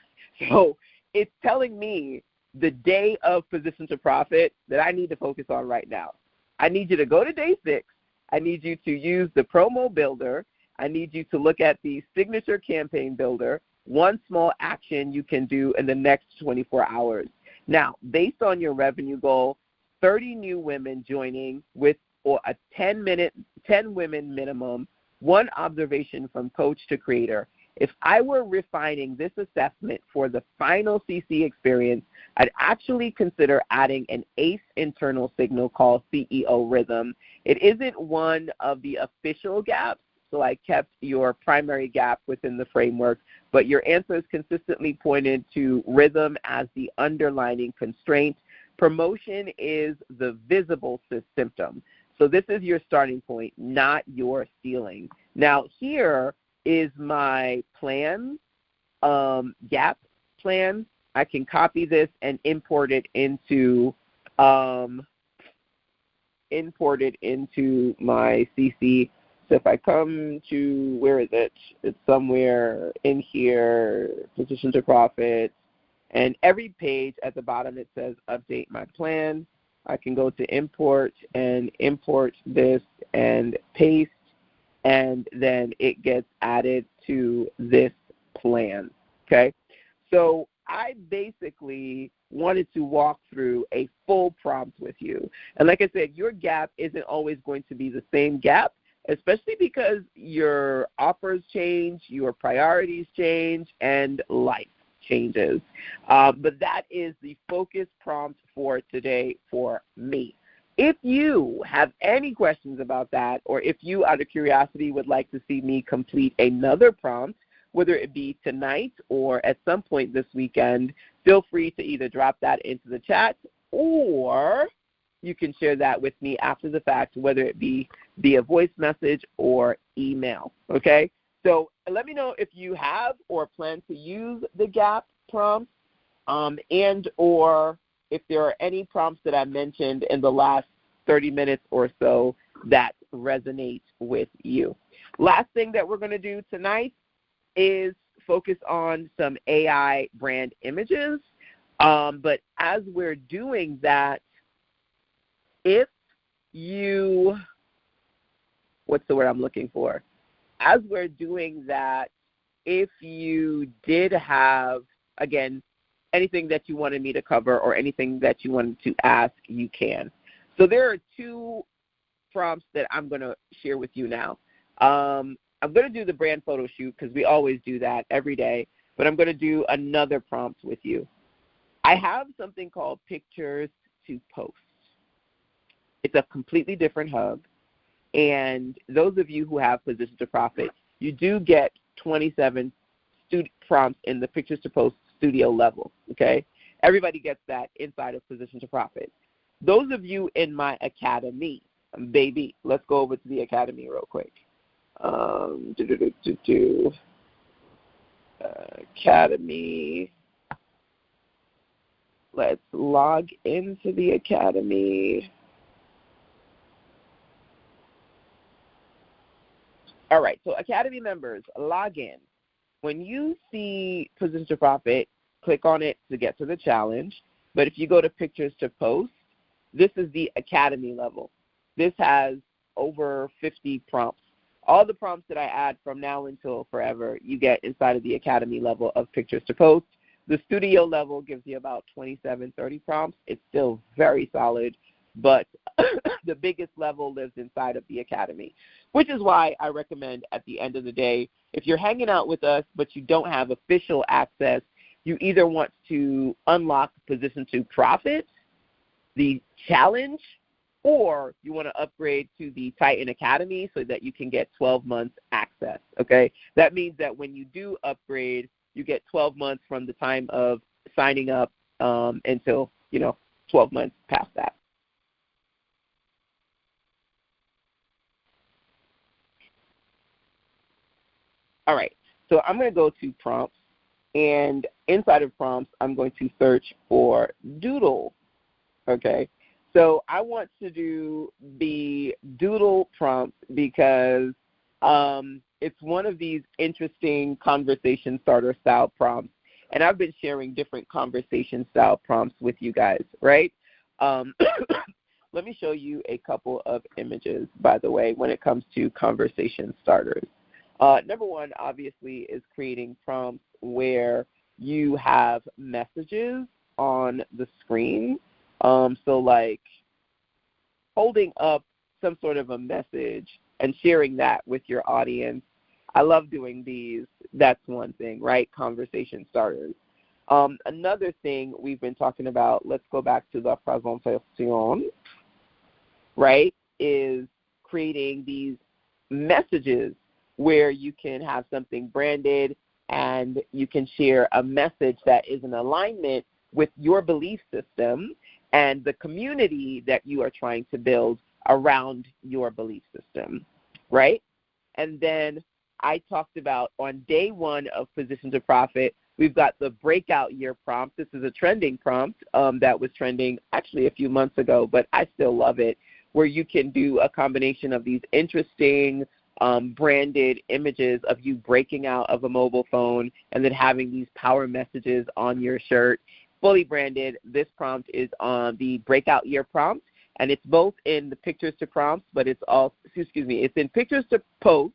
So it's telling me the day of Position to Profit that I need to focus on right now. I need you to go to day 6. I need you to use the promo builder. I need you to look at the signature campaign builder, one small action you can do in the next 24 hours. Now, based on your revenue goal, 30 new women joining with or a 10 women minimum, one observation from coach to creator. If I were refining this assessment for the final CC experience, I'd actually consider adding an ACE internal signal called CEO rhythm. It isn't one of the official gaps, so I kept your primary gap within the framework, but your answers consistently pointed to rhythm as the underlining constraint. Promotion is the visible symptom. So this is your starting point, not your ceiling. Now here is my plan, gap plan. I can copy this and import it into my CC. So if I come to, where is it? It's somewhere in here, Position to Profit. And every page at the bottom it says update my plan. I can go to import and import this and paste, and then it gets added to this plan, okay? So I basically wanted to walk through a full prompt with you. And like I said, your gap isn't always going to be the same gap, especially because your offers change, your priorities change, and life changes. But that is the focus prompt for today for me. If you have any questions about that, or if you, out of curiosity, would like to see me complete another prompt, whether it be tonight or at some point this weekend, feel free to either drop that into the chat, or you can share that with me after the fact, whether it be via voice message or email, okay? So let me know if you have or plan to use the gap prompts, and or if there are any prompts that I mentioned in the last 30 minutes or so that resonate with you. Last thing that we're going to do tonight is focus on some AI brand images. But as we're doing that, if you, what's the word I'm looking for? As we're doing that, if you did have, again, anything that you wanted me to cover or anything that you wanted to ask, you can. So there are two prompts that I'm going to share with you now. I'm going to do the brand photo shoot because we always do that every day, but I'm going to do another prompt with you. I have something called Pictures to Post. It's a completely different hub, and those of you who have Position to Profit, you do get 27 prompts in the Pictures to Post studio level, okay? Everybody gets that inside of Position to Profit. Those of you in my academy, baby, let's go over to the academy real quick. Academy. Let's log into the academy. All right, so academy members, log in. When you see Position to Profit, click on it to get to the challenge. But if you go to Pictures to Post, this is the academy level. This has over 50 prompts. All the prompts that I add from now until forever, you get inside of the academy level of Pictures to Post. The studio level gives you about 27, 30 prompts. It's still very solid, but the biggest level lives inside of the academy, which is why I recommend at the end of the day, if you're hanging out with us but you don't have official access, you either want to unlock Position to Profit, the challenge, or you want to upgrade to the Titan Academy so that you can get 12 months access, okay? That means that when you do upgrade, you get 12 months from the time of signing up until, 12 months past that. All right, so I'm going to go to prompts, and inside of prompts, I'm going to search for doodle, okay? So I want to do the doodle prompt because it's one of these interesting conversation starter style prompts, and I've been sharing different conversation style prompts with you guys, right? Let me show you a couple of images, by the way, when it comes to conversation starters. Number one, obviously, is creating prompts where you have messages on the screen. So like holding up some sort of a message and sharing that with your audience. I love doing these. That's one thing, right? Conversation starters. Another thing we've been talking about, let's go back to the presentation, right, is creating these messages where you can have something branded and you can share a message that is in alignment with your belief system and the community that you are trying to build around your belief system, right? And then I talked about on day one of Position to Profit, we've got the breakout year prompt. This is a trending prompt that was trending actually a few months ago, but I still love it, where you can do a combination of these interesting branded images of you breaking out of a mobile phone and then having these power messages on your shirt, fully branded. This prompt is on the breakout year prompt, and it's both in the Pictures to Prompts, but it's in Pictures to Post,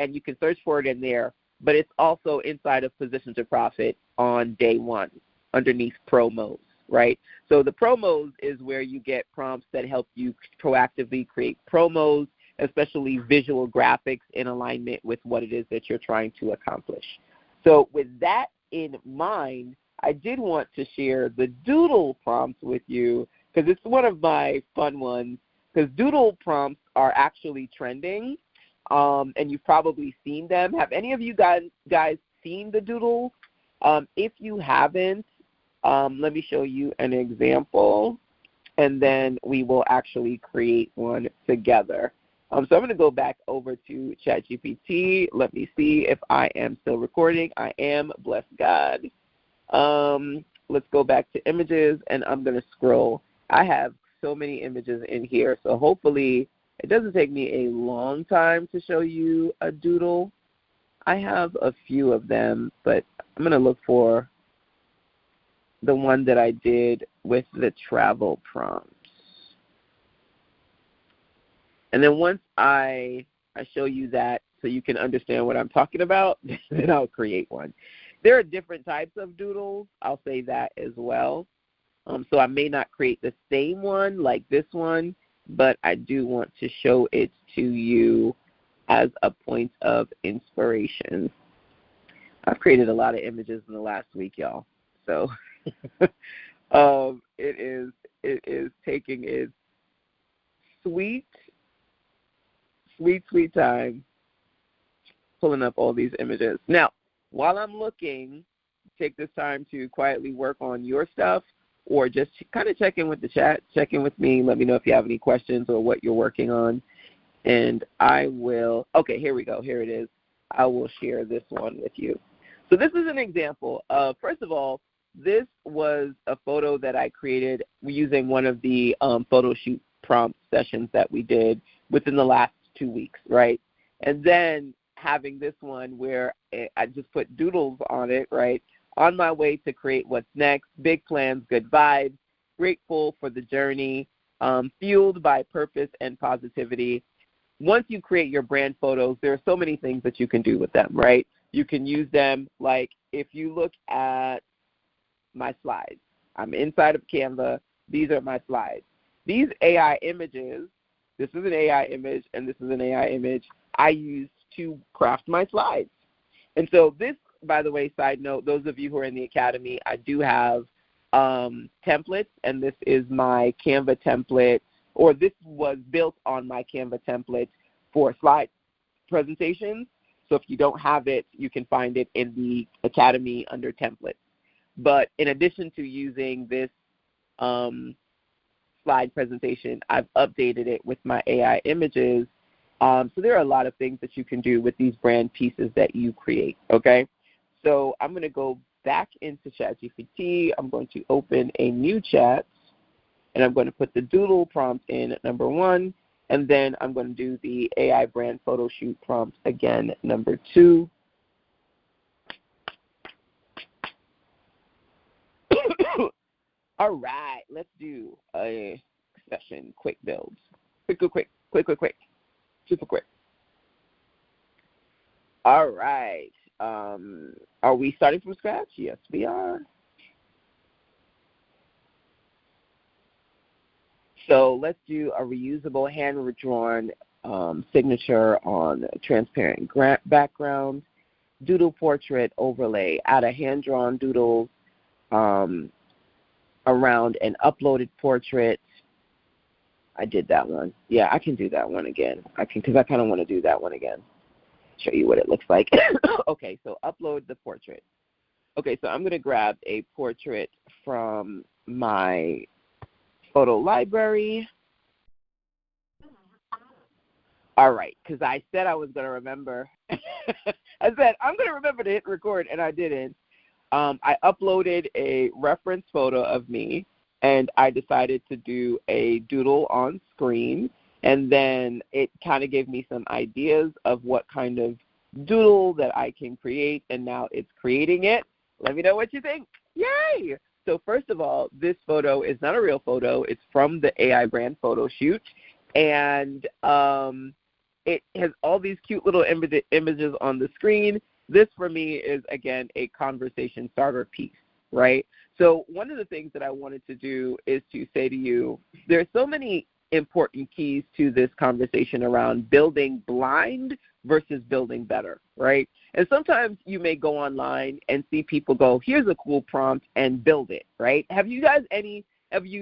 and you can search for it in there. but it's also inside of Position to Profit on day one underneath promos, right? So the promos is where you get prompts that help you proactively create promos, especially visual graphics in alignment with what it is that you're trying to accomplish. So with that in mind, I did want to share the doodle prompts with you because it's one of my fun ones, because doodle prompts are actually trending, and you've probably seen them. Have any of you guys seen the doodle? If you haven't, let me show you an example, and then we will actually create one together. So I'm going to go back over to ChatGPT. Let me see if I am still recording. I am, bless God. Let's go back to images, and I'm going to scroll. I have so many images in here, so hopefully it doesn't take me a long time to show you a doodle. I have a few of them, but I'm going to look for the one that I did with the travel prompts. And then once I show you that so you can understand what I'm talking about, then I'll create one. There are different types of doodles. I'll say that as well. So I may not create the same one like this one, but I do want to show it to you as a point of inspiration. I've created a lot of images in the last week, y'all. So it is taking its sweet time pulling up all these images. Now, while I'm looking, take this time to quietly work on your stuff, or just kind of check in with the chat, check in with me, let me know if you have any questions or what you're working on, and I will, okay, here we go, here it is. I will share this one with you. So this is an example of, first of all, this was a photo that I created using one of the photo shoot prompt sessions that we did within the last 2 weeks, right? And then having this one where I just put doodles on it, right? On my way to create what's next, big plans, good vibes, grateful for the journey, fueled by purpose and positivity. Once you create your brand photos, there are so many things that you can do with them, right? You can use them, like if you look at my slides, I'm inside of Canva. These are my slides. These AI images, this is an AI image and this is an AI image, I use to craft my slides. And so this, by the way, side note, those of you who are in the academy, I do have templates, and this is my Canva template, or this was built on my Canva template for slide presentations. So if you don't have it, you can find it in the academy under templates. But in addition to using this slide presentation, I've updated it with my AI images. So there are a lot of things that you can do with these brand pieces that you create, okay? So I'm going to go back into ChatGPT. I'm going to open a new chat, and I'm going to put the doodle prompt in at number 1, and then I'm going to do the AI brand photo shoot prompt again, number 2. All right, let's do a session, quick builds. Quick. Super quick. All right. Are we starting from scratch? Yes, we are. So let's do a reusable hand-drawn signature on a transparent background, doodle portrait overlay. Add a hand-drawn doodle around an uploaded portrait. I did that one. Yeah, I can do that one again. Because I kind of want to do that one again. Show you what it looks like. Okay, so upload the portrait. Okay, so I'm going to grab a portrait from my photo library. All right, because I said I was going to remember. I said, I'm going to remember to hit record, and I didn't. I uploaded a reference photo of me, and I decided to do a doodle on screen, and then it kind of gave me some ideas of what kind of doodle that I can create, and now it's creating it. Let me know what you think. Yay! So first of all, this photo is not a real photo. It's from the AI brand photo shoot, and it has all these cute little images on the screen, This for me is, again, a conversation starter piece, right? So one of the things that I wanted to do is to say to you, there are so many important keys to this conversation around building blind versus building better, right? And sometimes you may go online and see people go, here's a cool prompt, and build it, right? Have you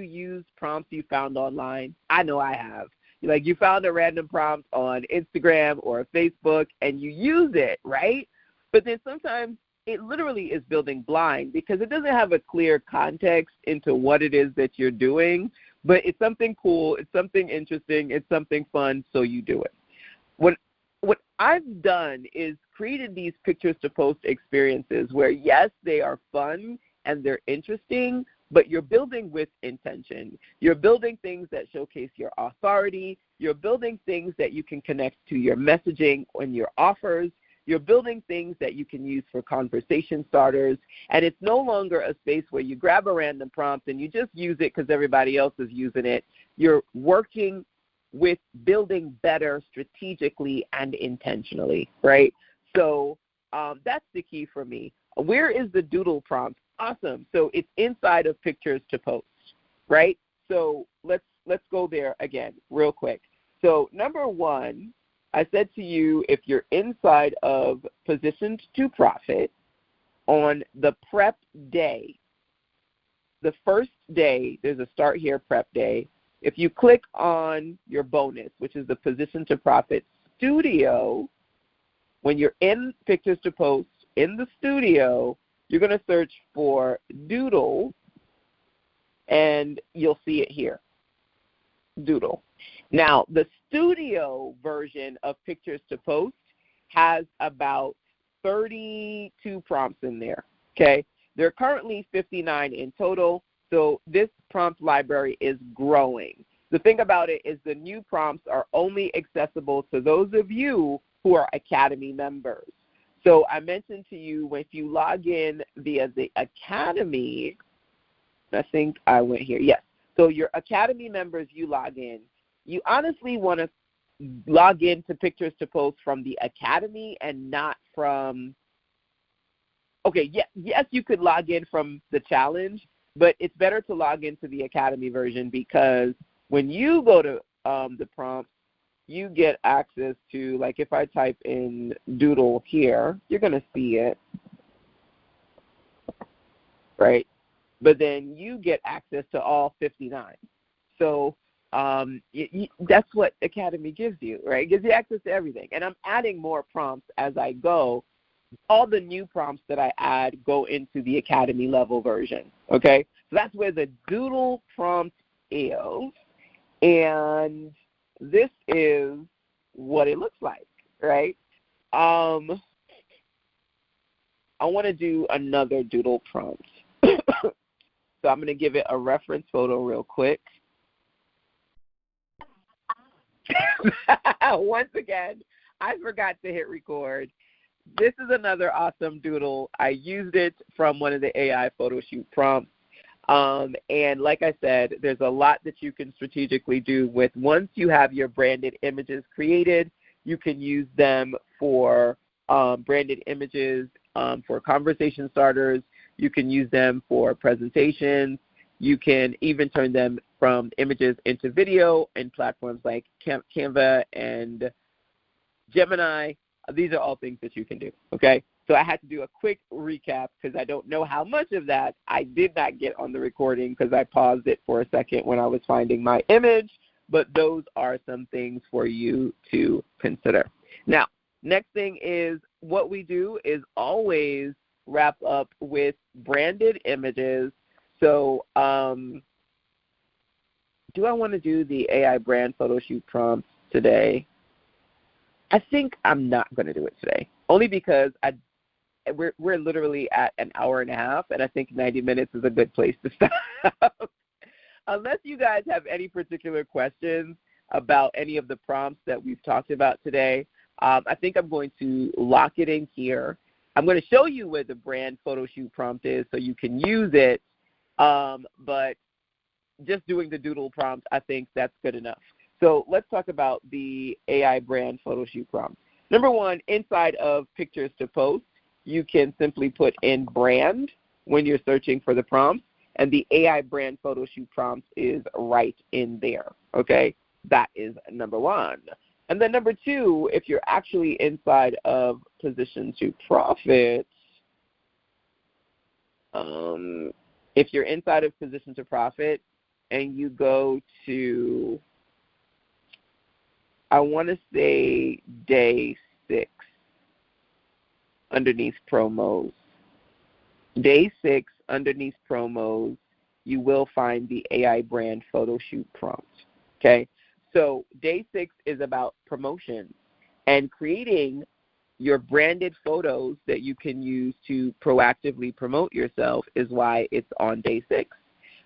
used prompts you found online? I know I have. Like, you found a random prompt on Instagram or Facebook and you use it, right? But then sometimes it literally is building blind because it doesn't have a clear context into what it is that you're doing, but it's something cool, it's something interesting, it's something fun, so you do it. What I've done is created these pictures to post experiences where, yes, they are fun and they're interesting, but you're building with intention. You're building things that showcase your authority. You're building things that you can connect to your messaging and your offers. You're building things that you can use for conversation starters. And it's no longer a space where you grab a random prompt and you just use it because everybody else is using it. You're working with building better strategically and intentionally, right? So that's the key for me. Where is the doodle prompt? Awesome. So it's inside of pictures to post, right? So let's go there again real quick. So number one, I said to you, if you're inside of Positioned to Profit on the prep day, the first day, there's a Start Here prep day. If you click on your bonus, which is the Positioned to Profit studio, when you're in Pictures to Post in the studio, you're going to search for Doodle, and you'll see it here, Doodle. Now, the studio version of Pictures to Post has about 32 prompts in there, okay? There are currently 59 in total, so this prompt library is growing. The thing about it is the new prompts are only accessible to those of you who are Academy members. So I mentioned to you, if you log in via the Academy, I think I went here, yes. So your Academy members, you log in. You honestly want to log into Pictures to Post from the Academy and not from, okay, yes, you could log in from the challenge, but it's better to log into the Academy version because when you go to the prompts, you get access to, like if I type in Doodle here, you're going to see it, right? But then you get access to all 59. So that's what Academy gives you, right? It gives you access to everything. And I'm adding more prompts as I go. All the new prompts that I add go into the Academy level version, okay? So that's where the Doodle prompt is. And this is what it looks like, right? I want to do another Doodle prompt. So I'm going to give it a reference photo real quick. Once again, I forgot to hit record. This is another awesome doodle. I used it from one of the AI photo shoot prompts. And like I said, there's a lot that you can strategically do with. Once you have your branded images created, you can use them for branded images, for conversation starters. You can use them for presentations. You can even turn them from images into video in platforms like Canva and Gemini. These are all things that you can do, okay? So I had to do a quick recap because I don't know how much of that I did not get on the recording because I paused it for a second when I was finding my image, but those are some things for you to consider. Now, next thing is what we do is always wrap up with branded images. So do I want to do the AI brand photo shoot prompts today? I think I'm not going to do it today, only because we're literally at an hour and a half, and I think 90 minutes is a good place to stop. Unless you guys have any particular questions about any of the prompts that we've talked about today, I think I'm going to lock it in here. I'm going to show you where the brand photo shoot prompt is so you can use it, but just doing the doodle prompt, I think that's good enough. So let's talk about the AI brand photo shoot prompt. Number one, inside of Pictures to Post, you can simply put in brand when you're searching for the prompts, and the AI brand photo shoot prompt is right in there, okay? That is number one. And then number two, if you're actually inside of Position to Profit, if you're inside of Position to Profit and you go to, I want to say day 6 underneath promos. Day 6 underneath promos, you will find the AI brand photo shoot prompt, okay? So day 6 is about promotion and creating your branded photos that you can use to proactively promote yourself is why it's on day 6.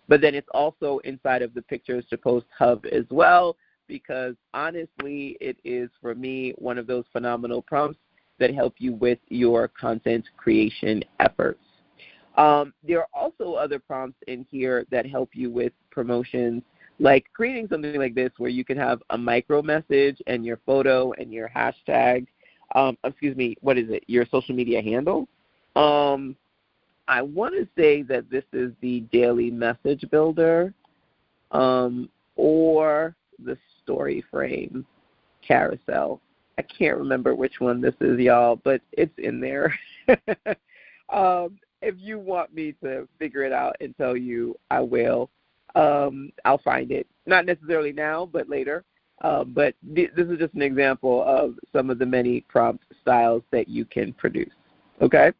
But then it's also inside of the Pictures to Post hub as well, because honestly, it is, for me, one of those phenomenal prompts that help you with your content creation efforts. There are also other prompts in here that help you with promotions, like creating something like this where you can have a micro message and your photo and your hashtag, your social media handle. I want to say that this is the daily message builder or the story frame carousel. I can't remember which one this is, y'all, but it's in there. If you want me to figure it out and tell you, I will. I'll find it. Not necessarily now, but later. But this is just an example of some of the many prompt styles that you can produce. Okay?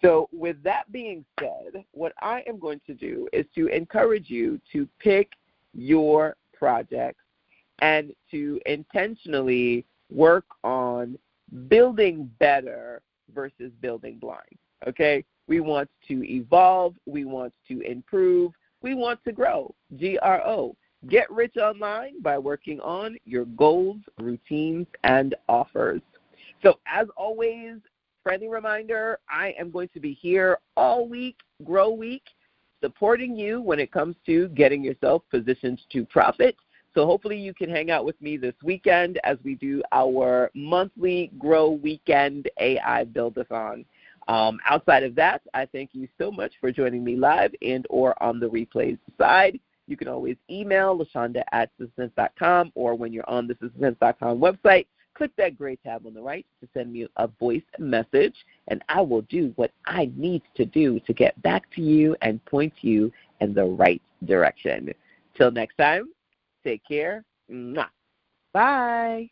So with that being said, what I am going to do is to encourage you to pick your projects and to intentionally work on building better versus building blind. Okay? We want to evolve. We want to improve. We want to grow. GRO. Get rich online by working on your goals, routines, and offers. So as always, friendly reminder, I am going to be here all week, Grow Week, supporting you when it comes to getting yourself positioned to profit. So hopefully you can hang out with me this weekend as we do our monthly Grow Weekend AI Build-a-thon. Outside of that, I thank you so much for joining me live and or on the replays side. You can always email LaShonda@systems.com, or when you're on the systems.com website, click that gray tab on the right to send me a voice message, and I will do what I need to do to get back to you and point you in the right direction. Till next time, take care. Mwah. Bye.